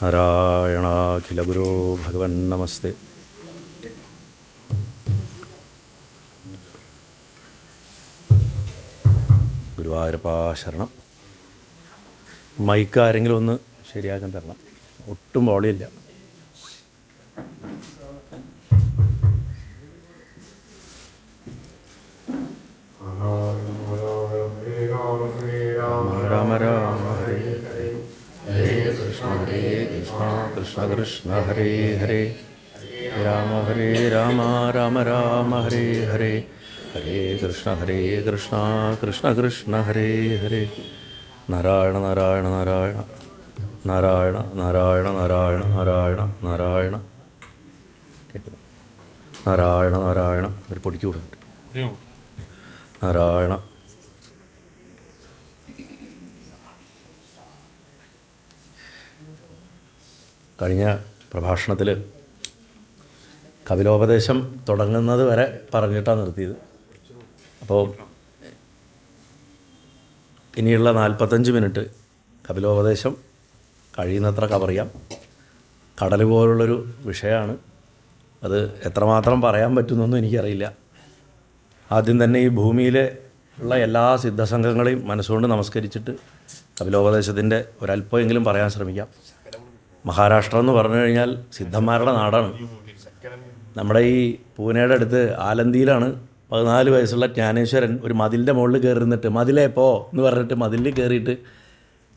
നാരായണാഖിലഗുരോ ഭഗവൻ നമസ്തേ. ഗുരുവായൂരപ്പാ ശരണം. മൈക്ക് ആരെങ്കിലും ഒന്ന് ശരിയാക്കാൻ തരണം, ഒട്ടും വോളിയില്ല. രാമ രാമ ഹരേ ഹരേ, ഹരേ കൃഷ്ണ കൃഷ്ണ കൃഷ്ണ ഹരേ ഹരേ, രാമ ഹരേ രാമ രാമ രാമ ഹരേ ഹരേ, ഹരേ കൃഷ്ണ കൃഷ്ണ കൃഷ്ണ ഹരേ ഹരേ. നാരായണ നാരായണ നാരായണ നാരായണ നാരായണ നാരായണ നാരായണ നാരായണ നാരായണ നാരായണ. ഒരു പൊടിക്ക് കൂടുന്നുണ്ട്. നാരായണ. കഴിഞ്ഞ പ്രഭാഷണത്തിൽ കപിലോപദേശം തുടങ്ങുന്നത് വരെ പറഞ്ഞിട്ടാണ് നിർത്തിയത്. അപ്പോൾ ഇനിയുള്ള 45 മിനിറ്റ് കപിലോപദേശം കഴിയുന്നത്ര കവർ ചെയ്യാം. കടൽ പോലുള്ളൊരു വിഷയമാണ്. അത് എത്രമാത്രം പറയാൻ പറ്റുന്നൊന്നും എനിക്കറിയില്ല. ആദ്യം തന്നെ ഈ ഭൂമിയിലെ ഉള്ള എല്ലാ സിദ്ധസംഘങ്ങളെയും മനസ്സുകൊണ്ട് നമസ്കരിച്ചിട്ട് കപിലോപദേശത്തിൻ്റെ ഒരല്പമെങ്കിലും പറയാൻ ശ്രമിക്കാം. മഹാരാഷ്ട്ര എന്ന് പറഞ്ഞു കഴിഞ്ഞാൽ സിദ്ധന്മാരുടെ നാടാണ്. നമ്മുടെ ഈ പൂനെയുടെ അടുത്ത് ആലന്തിയിലാണ് 14 വയസ്സുള്ള ജ്ഞാനേശ്വരൻ ഒരു മതിലിൻ്റെ മുകളിൽ കയറിന്നിട്ട് മതിലേ പോ എന്ന് പറഞ്ഞിട്ട് മതിലിൽ കയറിയിട്ട്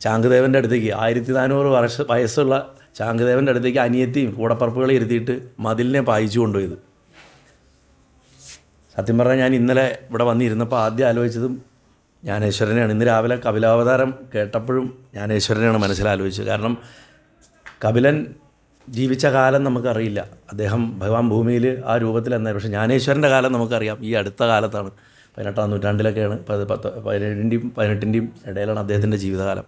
ചാങ്കുദേവൻ്റെ അടുത്തേക്ക് 1400 വയസ്സുള്ള ചാങ്കുദേവൻ്റെ അടുത്തേക്ക് അനിയത്തിയും കൂടപ്പറപ്പുകളെ ഇരുത്തിയിട്ട് മതിലിനെ പായിച്ചു കൊണ്ടുപോയത്. സത്യം പറഞ്ഞാൽ ഞാൻ ഇന്നലെ ഇവിടെ വന്നിരുന്നപ്പോൾ ആദ്യം ആലോചിച്ചതും ജ്ഞാനേശ്വരനെയാണ്. ഇന്ന് രാവിലെ കപിലാവതാരം കേട്ടപ്പോഴും ജ്ഞാനേശ്വരനെയാണ് മനസ്സിലാലോചിച്ചത്. കാരണം കപിലൻ ജീവിച്ച കാലം നമുക്കറിയില്ല. അദ്ദേഹം ഭഗവാൻ ഭൂമിയിൽ ആ രൂപത്തിൽ എന്നായി. പക്ഷേ ജ്ഞാനേശ്വരൻ്റെ കാലം നമുക്കറിയാം. ഈ അടുത്ത കാലത്താണ്, 18-ാം നൂറ്റാണ്ടിലൊക്കെയാണ്. 17-ൻ്റെയും 18-ൻ്റെയും ഇടയിലാണ് അദ്ദേഹത്തിൻ്റെ ജീവിതകാലം.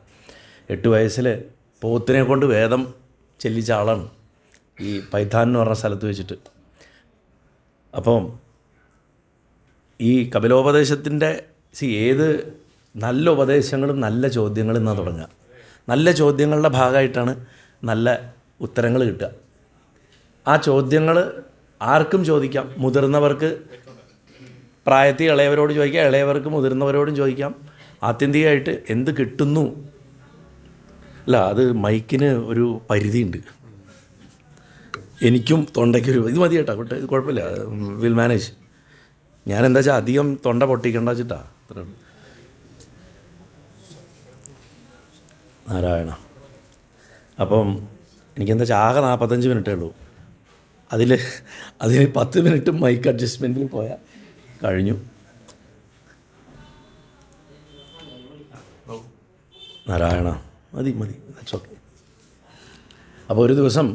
8 വയസ്സിൽ പോത്തിനെ കൊണ്ട് വേദം ചെല്ലിച്ച ആളാണ് ഈ പൈത്താൻ എന്ന് പറഞ്ഞ സ്ഥലത്ത് വെച്ചിട്ട്. അപ്പം ഈ കപിലോപദേശത്തിൻ്റെ ഏത് നല്ല ഉപദേശങ്ങളും നല്ല ചോദ്യങ്ങളിൽ നിന്നാണ് തുടങ്ങുക. നല്ല ചോദ്യങ്ങളുടെ ഭാഗമായിട്ടാണ് നല്ല ഉത്തരങ്ങൾ കിട്ടുക. ആ ചോദ്യങ്ങൾ ആർക്കും ചോദിക്കാം. മുതിർന്നവർക്ക് പ്രായത്തിൽ ഇളയവരോട് ചോദിക്കാം, ഇളയവർക്ക് മുതിർന്നവരോടും ചോദിക്കാം. ആത്യന്തികമായിട്ട് എന്ത് കിട്ടുന്നു അല്ല, അത് മൈക്കിന് ഒരു പരിധിയുണ്ട്. എനിക്കും തൊണ്ടയ്ക്കൊരു ഇത് മതി കേട്ടോ, ഇത് കുഴപ്പമില്ല, വിൽ മാനേജ്. ഞാനെന്താ വെച്ചാൽ അധികം തൊണ്ട പൊട്ടിക്കണ്ട വെച്ചിട്ടാ. നാരായണ. അപ്പം എനിക്കെന്താ വെച്ചാൽ ആകെ 45 മിനിറ്റേ ഉള്ളൂ. അതിൽ 10 മിനിറ്റ് മൈക്ക് അഡ്ജസ്റ്റ്മെൻറ്റിൽ പോയാൽ കഴിഞ്ഞു. നാരായണ. മതി ദാറ്റ്സ് ഓക്കെ. അപ്പോൾ ഒരു ദിവസം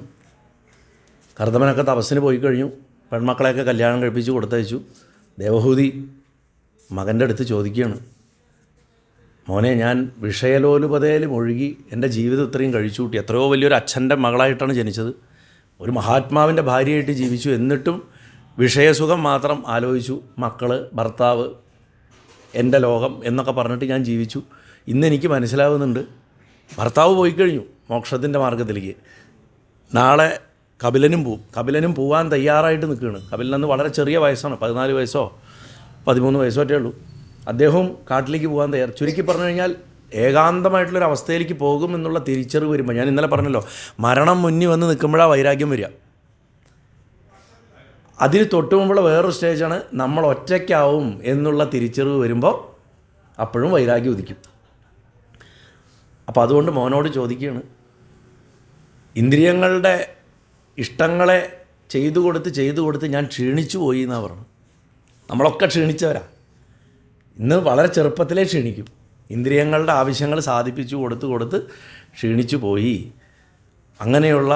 കർദമനൊക്കെ തപസ്സിന് പോയി കഴിഞ്ഞു. പെൺമക്കളെയൊക്കെ കല്യാണം കഴിപ്പിച്ച് കൊടുത്തയച്ചു. ദേവഹൂതി മകൻ്റെ അടുത്ത് ചോദിക്കുകയാണ്, മോനെ, ഞാൻ വിഷയലോലുപതയിൽ ഒഴുകി എൻ്റെ ജീവിതം ഇത്രയും കഴിച്ചു കൂട്ടി. എത്രയോ വലിയൊരു അച്ഛൻ്റെ മകളായിട്ടാണ് ജനിച്ചത്, ഒരു മഹാത്മാവിൻ്റെ ഭാര്യയായിട്ട് ജീവിച്ചു. എന്നിട്ടും വിഷയസുഖം മാത്രം ആലോചിച്ചു. മക്കൾ, ഭർത്താവ്, എൻ്റെ ലോകം എന്നൊക്കെ പറഞ്ഞിട്ട് ഞാൻ ജീവിച്ചു. ഇന്നെനിക്ക് മനസ്സിലാവുന്നുണ്ട്, ഭർത്താവ് പോയി കഴിഞ്ഞു മോക്ഷത്തിൻ്റെ മാർഗത്തിലേക്ക്. നാളെ കപിലനും പോകാൻ തയ്യാറായിട്ട് നിൽക്കുകയാണ്. കപിലനെന്ന് വളരെ ചെറിയ വയസ്സാണ്, 14 വയസ്സോ 13 വയസ്സോ ഒറ്റേ ഉള്ളൂ. അദ്ദേഹവും കാട്ടിലേക്ക് പോകാൻ തയ്യാർ. ചുരുക്കി പറഞ്ഞു കഴിഞ്ഞാൽ ഏകാന്തമായിട്ടുള്ളൊരു അവസ്ഥയിലേക്ക് പോകും എന്നുള്ള തിരിച്ചറിവ് വരുമ്പോൾ, ഞാൻ ഇന്നലെ പറഞ്ഞല്ലോ, മരണം മുന്നിൽ വന്ന് നിൽക്കുമ്പോഴാണ് വൈരാഗ്യം വരിക. അതിന് തൊട്ട് മുമ്പുള്ള വേറൊരു സ്റ്റേജാണ് നമ്മൾ ഒറ്റയ്ക്കാവും എന്നുള്ള തിരിച്ചറിവ് വരുമ്പോൾ അപ്പോഴും വൈരാഗ്യം ഉദിക്കും. അപ്പോൾ അതുകൊണ്ട് മോനോട് ചോദിക്കുകയാണ്, ഇന്ദ്രിയങ്ങളുടെ ഇഷ്ടങ്ങളെ ചെയ്തു കൊടുത്ത് ഞാൻ ക്ഷീണിച്ചു പോയി എന്നാണ് പറഞ്ഞത്. നമ്മളൊക്കെ ക്ഷീണിച്ചവരാ. ഇന്ന് വളരെ ചെറുപ്പത്തിലേ ക്ഷീണിക്കും. ഇന്ദ്രിയങ്ങളുടെ ആവശ്യങ്ങൾ സാധിപ്പിച്ചു കൊടുത്ത് ക്ഷീണിച്ചു പോയി. അങ്ങനെയുള്ള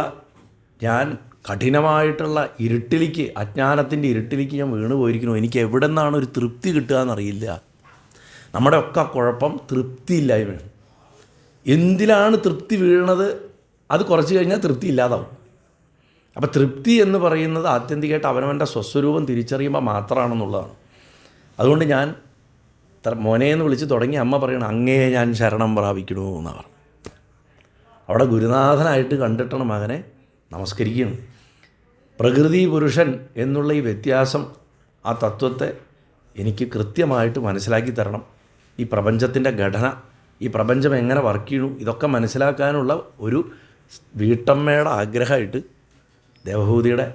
ഞാൻ കഠിനമായിട്ടുള്ള ഇരുട്ടിലേക്ക്, അജ്ഞാനത്തിൻ്റെ ഇരുട്ടിലേക്ക് ഞാൻ വീണു പോയിരിക്കുന്നു. എനിക്ക് എവിടെ നിന്നാണ് ഒരു തൃപ്തി കിട്ടുക എന്നറിയില്ല. നമ്മുടെ ഒക്കെ കുഴപ്പം തൃപ്തിയില്ലായ്മയാണ്. എന്തിലാണ് തൃപ്തി വീഴണത്, അത് കുറച്ച് കഴിഞ്ഞാൽ തൃപ്തി ഇല്ലാതാവും. അപ്പോൾ തൃപ്തി എന്ന് പറയുന്നത് ആത്യന്തികമായിട്ട് അവനവൻ്റെ സ്വസ്വരൂപം തിരിച്ചറിയുമ്പോൾ മാത്രമാണെന്നുള്ളതാണ്. അതുകൊണ്ട് ഞാൻ മോനെ എന്ന് വിളിച്ച് തുടങ്ങി അമ്മ പറയണം, അങ്ങേ ഞാൻ ശരണം പ്രാപിക്കണു എന്നാണ് പറഞ്ഞു. അവിടെ ഗുരുനാഥനായിട്ട് കണ്ടിട്ടാണ് മകനെ നമസ്കരിക്കുകയാണ്. പ്രകൃതി പുരുഷൻ എന്നുള്ള ഈ വ്യത്യാസം, ആ തത്വത്തെ എനിക്ക് കൃത്യമായിട്ട് മനസ്സിലാക്കി തരണം. ഈ പ്രപഞ്ചത്തിൻ്റെ ഘടന, ഈ പ്രപഞ്ചം എങ്ങനെ വർക്ക് ചെയ്യണു, ഇതൊക്കെ മനസ്സിലാക്കാനുള്ള ഒരു വീട്ടമ്മയുടെ ആഗ്രഹമായിട്ട് ദേവഹൂതിയുടെ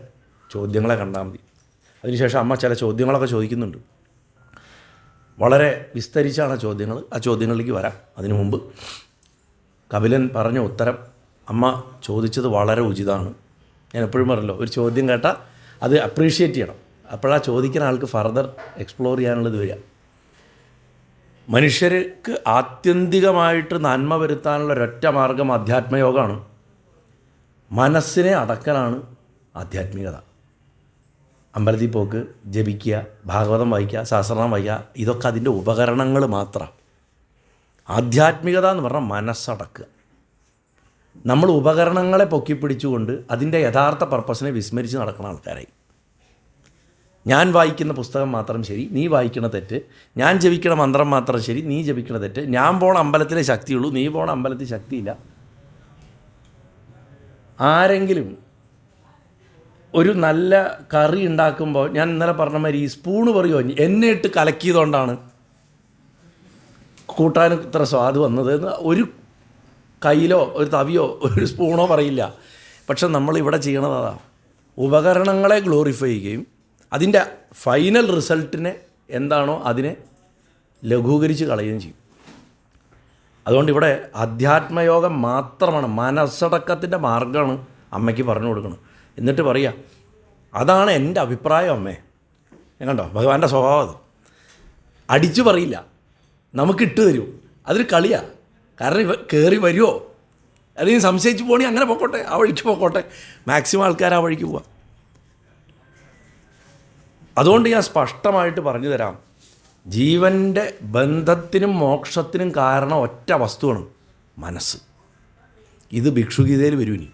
ചോദ്യങ്ങളെ കണ്ടാൽ മതി. അതിനുശേഷം അമ്മ ചില ചോദ്യങ്ങളൊക്കെ ചോദിക്കുന്നുണ്ട്. വളരെ വിസ്തരിച്ചാണ് ചോദ്യങ്ങൾ. ആ ചോദ്യങ്ങളിലേക്ക് വരാം. അതിനു മുമ്പ് കപിലൻ പറഞ്ഞ ഉത്തരം അമ്മ ചോദിച്ചത് വളരെ ഉചിതമാണ്. ഞാൻ എപ്പോഴും പറയല്ലോ, ഒരു ചോദ്യം കേട്ടാൽ അത് അപ്രീഷിയേറ്റ് ചെയ്യണം. അപ്പോഴാ ചോദിക്കുന്ന ആൾക്ക് ഫർദർ എക്സ്പ്ലോർ ചെയ്യാനുള്ളത് വരിക. മനുഷ്യർക്ക് ആത്യന്തികമായിട്ട് നന്മ വരുത്താനുള്ള ഒരൊറ്റ മാർഗം അധ്യാത്മയോഗമാണ്. മനസ്സിനെ അടക്കലാണ് ആധ്യാത്മികത. അമ്പലത്തിൽ പോക്ക്, ജപിക്കുക, ഭാഗവതം വായിക്കുക, സഹസ്രനാമം വായിക്കുക, ഇതൊക്കെ അതിൻ്റെ ഉപകരണങ്ങൾ മാത്രം. ആധ്യാത്മികത എന്ന് പറഞ്ഞാൽ മനസ്സടക്കുക. നമ്മൾ ഉപകരണങ്ങളെ പൊക്കിപ്പിടിച്ചുകൊണ്ട് അതിൻ്റെ യഥാർത്ഥ പർപ്പസിനെ വിസ്മരിച്ച് നടക്കുന്ന ആൾക്കാരായി. ഞാൻ വായിക്കുന്ന പുസ്തകം മാത്രം ശരി, നീ വായിക്കണ തെറ്റ്. ഞാൻ ജപിക്കണ മന്ത്രം മാത്രം ശരി, നീ ജപിക്കണ തെറ്റ്. ഞാൻ പോണ അമ്പലത്തിലെ ശക്തിയുള്ളൂ, നീ പോണ അമ്പലത്തിൽ ശക്തിയില്ല. ആരെങ്കിലും ഒരു നല്ല കറി ഉണ്ടാക്കുമ്പോൾ, ഞാൻ ഇന്നലെ പറഞ്ഞ മാതിരി ഈ സ്പൂണ് പറയുമോ, എന്നെ ഇട്ട് കലക്കിയതുകൊണ്ടാണ് കൂട്ടാൻ ഇത്ര സ്വാദ് വന്നത് എന്ന് ഒരു കയ്യിലോ ഒരു തവിയോ ഒരു സ്പൂണോ പറയില്ല. പക്ഷെ നമ്മളിവിടെ ചെയ്യണത് അതാണ്. ഉപകരണങ്ങളെ ഗ്ലോറിഫൈ ചെയ്യുകയും അതിൻ്റെ ഫൈനൽ റിസൾട്ടിനെ എന്താണോ അതിനെ ലഘൂകരിച്ച് കളയുകയും ചെയ്യും. അതുകൊണ്ട് ഇവിടെ അധ്യാത്മയോഗം മാത്രമാണ്, മനസ്സടക്കത്തിൻ്റെ മാർഗ്ഗമാണ് അമ്മയ്ക്ക് പറഞ്ഞു കൊടുക്കണം. എന്നിട്ട് പറയുക, അതാണ് എൻ്റെ അഭിപ്രായം അമ്മേ. കണ്ടോ ഭഗവാന്റെ സ്വഭാവം. അത് അടിച്ചു പറയില്ല, നമുക്കിട്ട് തരും. അതൊരു കളിയാണ്. കാരണം ഇവ കയറി വരുമോ, അല്ലെങ്കിൽ സംശയിച്ച് പോകണി അങ്ങനെ പോയിക്കോട്ടെ, ആ വഴിക്ക് പോയിക്കോട്ടെ. മാക്സിമം ആൾക്കാർ ആ വഴിക്ക് പോവാം. അതുകൊണ്ട് ഞാൻ സ്പഷ്ടമായിട്ട് പറഞ്ഞു തരാം, ജീവൻ്റെ ബന്ധത്തിനും മോക്ഷത്തിനും കാരണം ഒറ്റ വസ്തുവാണ്, മനസ്സ്. ഇത് ഭിക്ഷുഗീതയിൽ വരും. ഇനി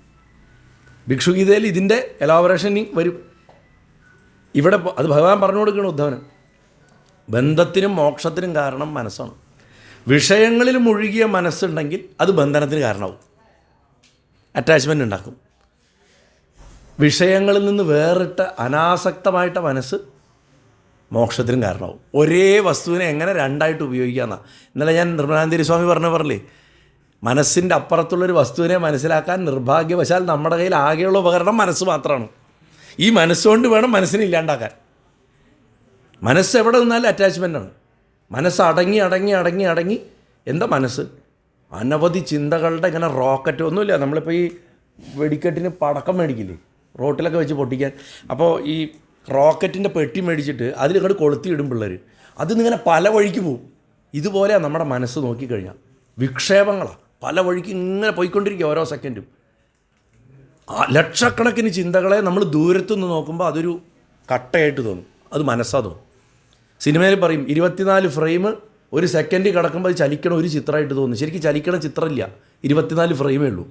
ഭിക്ഷുഗീതയിൽ ഇതിൻ്റെ എലാബറേഷൻ വരും. ഇവിടെ അത് ഭഗവാൻ പറഞ്ഞു കൊടുക്കണം ഉദ്ധവന്. ബന്ധത്തിനും മോക്ഷത്തിനും കാരണം മനസ്സാണ്. വിഷയങ്ങളിൽ മുഴുകിയ മനസ്സുണ്ടെങ്കിൽ അത് ബന്ധനത്തിന് കാരണമാവും, അറ്റാച്ച്മെൻ്റ് ഉണ്ടാക്കും. വിഷയങ്ങളിൽ നിന്ന് വേറിട്ട അനാസക്തമായിട്ട മനസ്സ് മോക്ഷത്തിനും കാരണമാവും. ഒരേ വസ്തുവിനെ എങ്ങനെ രണ്ടായിട്ട് ഉപയോഗിക്കാമെന്നാണ് ഇന്നലെ ഞാൻ നിർമ്മലാനന്ദ സ്വാമി പറഞ്ഞില്ലേ. മനസ്സിൻ്റെ അപ്പുറത്തുള്ളൊരു വസ്തുവിനെ മനസ്സിലാക്കാൻ നിർഭാഗ്യവശാൽ നമ്മുടെ കയ്യിൽ ആകെയുള്ള ഉപകരണം മനസ്സ് മാത്രമാണ്. ഈ മനസ്സുകൊണ്ട് വേണം മനസ്സിനെ ഇല്ലാണ്ടാക്കാൻ. മനസ്സ് എവിടെ നിന്നാലും അറ്റാച്ച്മെൻ്റാണ്. മനസ്സ് അടങ്ങി അടങ്ങി അടങ്ങി അടങ്ങി എന്താ മനസ്സ് അനവധി ചിന്തകളുടെ ഇങ്ങനെ റോക്കറ്റ് ഒന്നുമില്ല. നമ്മളിപ്പോൾ ഈ വെടിക്കെട്ടിന് പടക്കം മേടിക്കില്ലേ, റോട്ടിലൊക്കെ വെച്ച് പൊട്ടിക്കാൻ. അപ്പോൾ ഈ റോക്കറ്റിൻ്റെ പെട്ടി മേടിച്ചിട്ട് അതിലിങ്ങോട്ട് കൊളുത്തിയിടും പിള്ളേർ. അതിന്നിങ്ങനെ പല വഴിക്ക് പോവും. ഇതുപോലെയാണ് നമ്മുടെ മനസ്സ് നോക്കിക്കഴിഞ്ഞാൽ. വിക്ഷേപങ്ങളാണ്, പല വഴിക്ക് ഇങ്ങനെ പോയിക്കൊണ്ടിരിക്കുക ഓരോ സെക്കൻഡും. ലക്ഷക്കണക്കിന് ചിന്തകളെ നമ്മൾ ദൂരത്തുനിന്ന് നോക്കുമ്പോൾ അതൊരു കട്ടയായിട്ട് തോന്നും. അത് മനസ്സാ തോന്നും. സിനിമയിൽ പറയും 24 ഫ്രെയിം ഒരു സെക്കൻഡ് കിടക്കുമ്പോൾ അത് ചലിക്കണ ഒരു ചിത്രമായിട്ട് തോന്നും. ശരിക്കും ചലിക്കണ ചിത്രമില്ല, 24 ഫ്രെയിമേ ഉള്ളൂ.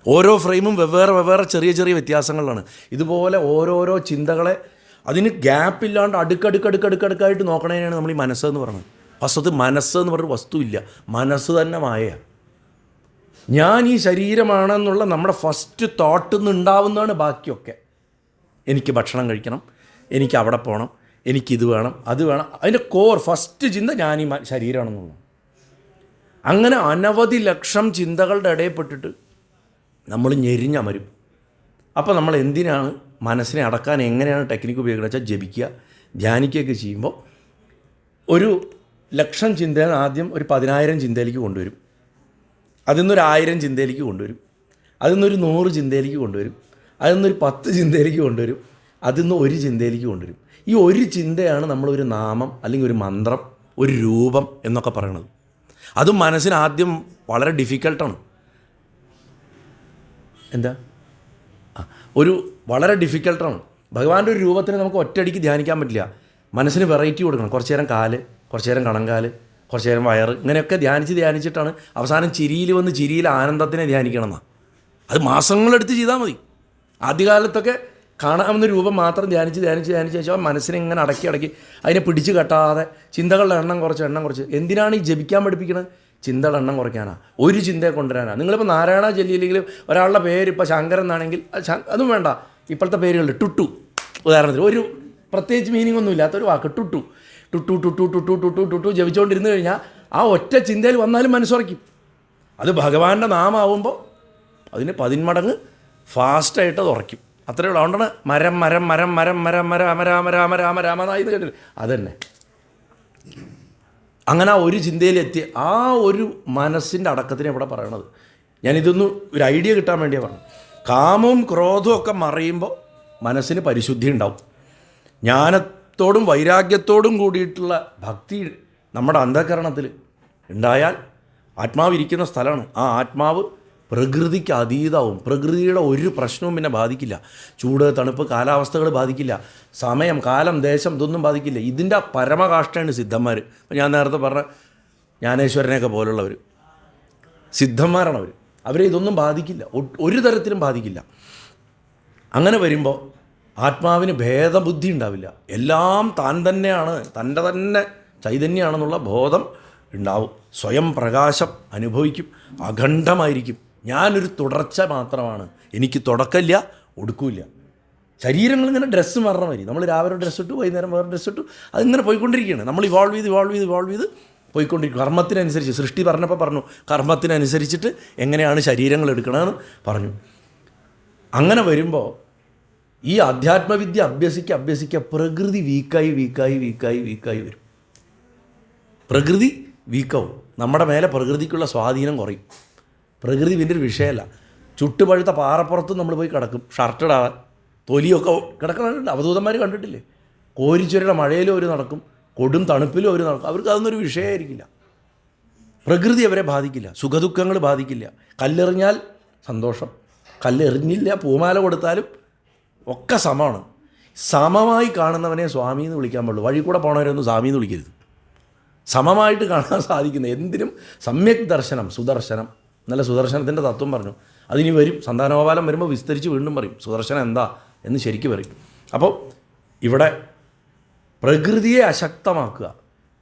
ഓരോ ഫ്രെയിമും വെവ്വേറെ വെവ്വേറെ ചെറിയ ചെറിയ വ്യത്യാസങ്ങളാണ്. ഇതുപോലെ ഓരോരോ ചിന്തകളെ അതിന് ഗ്യാപ്പില്ലാണ്ട് അടുക്കടുക്കടുക്കടുക്കടുക്കായിട്ട് നോക്കണതിനാണ് നമ്മൾ ഈ മനസ്സെന്ന് പറയുന്നത്. വസ്തുത മനസ്സെന്ന് പറഞ്ഞൊരു വസ്തുവില്ല, മനസ്സ് തന്നെ മായ. ഞാൻ ഈ ശരീരമാണെന്നുള്ള നമ്മുടെ ഫസ്റ്റ് തോട്ടിൽ നിന്ന് ഉണ്ടാവുന്നതാണ് ബാക്കിയൊക്കെ. എനിക്ക് ഭക്ഷണം കഴിക്കണം, എനിക്ക് അവിടെ പോകണം, എനിക്കിത് വേണം, അത് വേണം. അതിൻ്റെ കോർ ഫസ്റ്റ് ചിന്ത ഞാൻ ഈ ശരീരമാണെന്നുള്ളൂ. അങ്ങനെ അനവധി ലക്ഷം ചിന്തകളുടെ ഇടയിൽപ്പെട്ടിട്ട് നമ്മൾ ഞെരിഞ്ഞമരും. അപ്പോൾ നമ്മൾ എന്തിനാണ് മനസ്സിനെ അടക്കാൻ എങ്ങനെയാണ് ടെക്നിക്ക് ഉപയോഗിക്കുന്നത് വെച്ചാൽ ജപിക്കുക, ധ്യാനിക്കുകയൊക്കെ ചെയ്യുമ്പോൾ ഒരു 1,00,000 ചിന്തയിൽ ആദ്യം ഒരു 10,000 ചിന്തയിലേക്ക് കൊണ്ടുവരും. അതിൽ നിന്നൊരു 1000 ചിന്തയിലേക്ക് കൊണ്ടുവരും. അതിൽ നിന്നൊരു 100 ചിന്തയിലേക്ക് കൊണ്ടുവരും. അതിൽ നിന്നൊരു 10 ചിന്തയിലേക്ക് കൊണ്ടുവരും. അതിൽ നിന്ന് ഒരു ചിന്തയിലേക്ക് കൊണ്ടുവരും. ഈ ഒരു ചിന്തയാണ് നമ്മളൊരു നാമം അല്ലെങ്കിൽ ഒരു മന്ത്രം, ഒരു രൂപം എന്നൊക്കെ പറയണത്. അതും മനസ്സിന് ആദ്യം വളരെ ഡിഫിക്കൽട്ടാണ്. എന്താ ഒരു വളരെ ഡിഫിക്കൽട്ടാണ്. ഭഗവാന്റെ ഒരു രൂപത്തിന് നമുക്ക് ഒറ്റയടിക്ക് ധ്യാനിക്കാൻ പറ്റില്ല. മനസ്സിന് വെറൈറ്റി കൊടുക്കണം. കുറച്ച് നേരം കാല്, കുറച്ച് നേരം കണങ്കാല്, കുറച്ച് നേരം വയറ്, ഇങ്ങനെയൊക്കെ ധ്യാനിച്ചിട്ടാണ് അവസാനം ചിരിയിൽ വന്ന് ചിരിയിൽ ആനന്ദത്തിനെ ധ്യാനിക്കണം എന്നാണ്. അത് മാസങ്ങളെടുത്ത് ചെയ്താൽ മതി. ആദ്യകാലത്തൊക്കെ കാണാവുന്ന രൂപം മാത്രം ധ്യാനിച്ച് ശേഷം മനസ്സിനെ ഇങ്ങനെ അടക്കി അതിനെ പിടിച്ച് കെട്ടാതെ ചിന്തകളുടെ എണ്ണം കുറച്ച്. എന്തിനാണ് ഈ ജപിക്കാൻ പഠിപ്പിക്കുന്നത്? ചിന്തയുടെ എണ്ണം കുറയ്ക്കാനാ, ഒരു ചിന്തയെ കൊണ്ടുവരാനാ. നിങ്ങളിപ്പോൾ നാരായണ ചൊല്ലിയില്ലെങ്കിലും ഒരാളുടെ പേര് ഇപ്പോൾ ശങ്കരൻ എന്നാണെങ്കിൽ അതും വേണ്ട, ഇപ്പോഴത്തെ പേരുകളുണ്ട്. ടുട്ടു ഉദാഹരണത്തിന്, ഒരു പ്രത്യേകിച്ച് മീനിങ് ഒന്നും ഇല്ലാത്തൊരു വാക്ക് ടുട്ടു ടുട്ടു ടുട്ടു ടുട്ടു ടുട്ടു ടുട്ടു ജപിച്ചുകൊണ്ടിരുന്നു കഴിഞ്ഞാൽ ആ ഒറ്റ ചിന്തയിൽ വന്നാലും മനസ്സുറയ്ക്കും. അത് ഭഗവാന്റെ നാമാവുമ്പോൾ അതിന് 10 മടങ്ങ് ഫാസ്റ്റായിട്ട് അത് ഉറയ്ക്കും. അത്രയേ ഉള്ളൂ. അതുകൊണ്ടാണ് മരം മരം മരം മരം മരം മരം രാമ രാമ രാമ രാമ രാമ എന്നായത് കേട്ടില്ല, അതന്നെ. അങ്ങനെ ആ ഒരു ചിന്തയിലെത്തി ആ ഒരു മനസ്സിൻ്റെ അടക്കത്തിനെ ഇവിടെ പറയണത്. ഞാനിതൊന്ന് ഒരു ഐഡിയ കിട്ടാൻ വേണ്ടിയാണ് പറഞ്ഞു. കാമവും ക്രോധവും ഒക്കെ മറയുമ്പോൾ മനസ്സിന് പരിശുദ്ധി ഉണ്ടാവും. ജ്ഞാനത്തോടും വൈരാഗ്യത്തോടും കൂടിയിട്ടുള്ള ഭക്തി നമ്മുടെ അന്ധകരണത്തിൽ ഉണ്ടായാൽ ആത്മാവ് ഇരിക്കുന്ന സ്ഥലമാണ്. ആ ആത്മാവ് പ്രകൃതിക്ക് അതീതവും. പ്രകൃതിയുടെ ഒരു പ്രശ്നവും പിന്നെ ബാധിക്കില്ല. ചൂട്, തണുപ്പ്, കാലാവസ്ഥകൾ ബാധിക്കില്ല. സമയം, കാലം, ദേശം ഇതൊന്നും ബാധിക്കില്ല. ഇതിൻ്റെ പരമകാഷ്ഠയാണ് സിദ്ധന്മാർ. ഞാൻ നേരത്തെ പറഞ്ഞ ജ്ഞാനേശ്വരനെയൊക്കെ പോലുള്ളവർ സിദ്ധന്മാരാണ് അവർ. അവരെ ഇതൊന്നും ബാധിക്കില്ല, ഒരു തരത്തിലും ബാധിക്കില്ല. അങ്ങനെ വരുമ്പോൾ ആത്മാവിന് ഭേദബുദ്ധി ഉണ്ടാവില്ല. എല്ലാം താൻ തന്നെയാണ്, തൻ്റെ തന്നെ ചൈതന്യമാണെന്നുള്ള ബോധം ഉണ്ടാവും. സ്വയം പ്രകാശം അനുഭവിക്കും, അഖണ്ഡമായിരിക്കും. ഞാനൊരു തുടർച്ച മാത്രമാണ്, എനിക്ക് തുടക്കമില്ല ഒടുക്കില്ല. ശരീരങ്ങളിങ്ങനെ ഡ്രസ്സ് മാറണ മതി. നമ്മൾ രാവിലെ ഡ്രസ്സ് ഇട്ടു, വൈകുന്നേരം വേറെ ഡ്രസ്സ് ഇട്ടു, അതിങ്ങനെ പോയിക്കൊണ്ടിരിക്കുകയാണ്. നമ്മൾ ഇവോൾവ് ചെയ്ത് പോയിക്കൊണ്ടിരിക്കും. കർമ്മത്തിനനുസരിച്ച് സൃഷ്ടി പറഞ്ഞപ്പോൾ പറഞ്ഞു, കർമ്മത്തിനനുസരിച്ചിട്ട് എങ്ങനെയാണ് ശരീരങ്ങൾ എടുക്കണമെന്ന് പറഞ്ഞു. അങ്ങനെ വരുമ്പോൾ ഈ ആധ്യാത്മവിദ്യ അഭ്യസിക്കുക പ്രകൃതി വീക്കായി വരും. പ്രകൃതി വീക്കാവും. നമ്മുടെ മേലെ പ്രകൃതിക്കുള്ള സ്വാധീനം കുറയും. പ്രകൃതി പിന്നെ ഒരു വിഷയമല്ല. ചുട്ടുപഴുത്ത പാറപ്പുറത്ത് നമ്മൾ പോയി കിടക്കും, ഷർട്ടിടാതെ തൊലിയൊക്കെ കിടക്കണുണ്ട്. അവധൂതന്മാർ കണ്ടിട്ടില്ലേ? കോരിച്ചൊരിയുടെ മഴയിലും അവർ നടക്കും, കൊടും തണുപ്പിലും അവർ നടക്കും. അവർക്ക് അതൊന്നൊരു വിഷയമായിരിക്കില്ല. പ്രകൃതി അവരെ ബാധിക്കില്ല, സുഖദുഃഖങ്ങൾ ബാധിക്കില്ല. കല്ലെറിഞ്ഞാൽ സന്തോഷം, കല്ലെറിഞ്ഞില്ല പൂമാല കൊടുത്താലും ഒക്കെ സമമാണ്. സമമായി കാണുന്നവനെ സ്വാമി എന്ന് വിളിക്കാൻ പാടുള്ളൂ. വഴി കൂടെ പോണവരൊന്നും സ്വാമി എന്ന് വിളിക്കരുത്. സമമായിട്ട് കാണാൻ സാധിക്കുന്ന എന്തിനും സമ്യക് ദർശനം, സുദർശനം. നല്ല സുദർശനത്തിൻ്റെ തത്വം പറഞ്ഞു. അതിനി വരും, സന്താനോപാലം വരുമ്പോൾ വിസ്തരിച്ച് വീണ്ടും പറയും സുദർശനം എന്താ എന്ന് ശരിക്കും പറയും. അപ്പോൾ ഇവിടെ പ്രകൃതിയെ അശക്തമാക്കുക.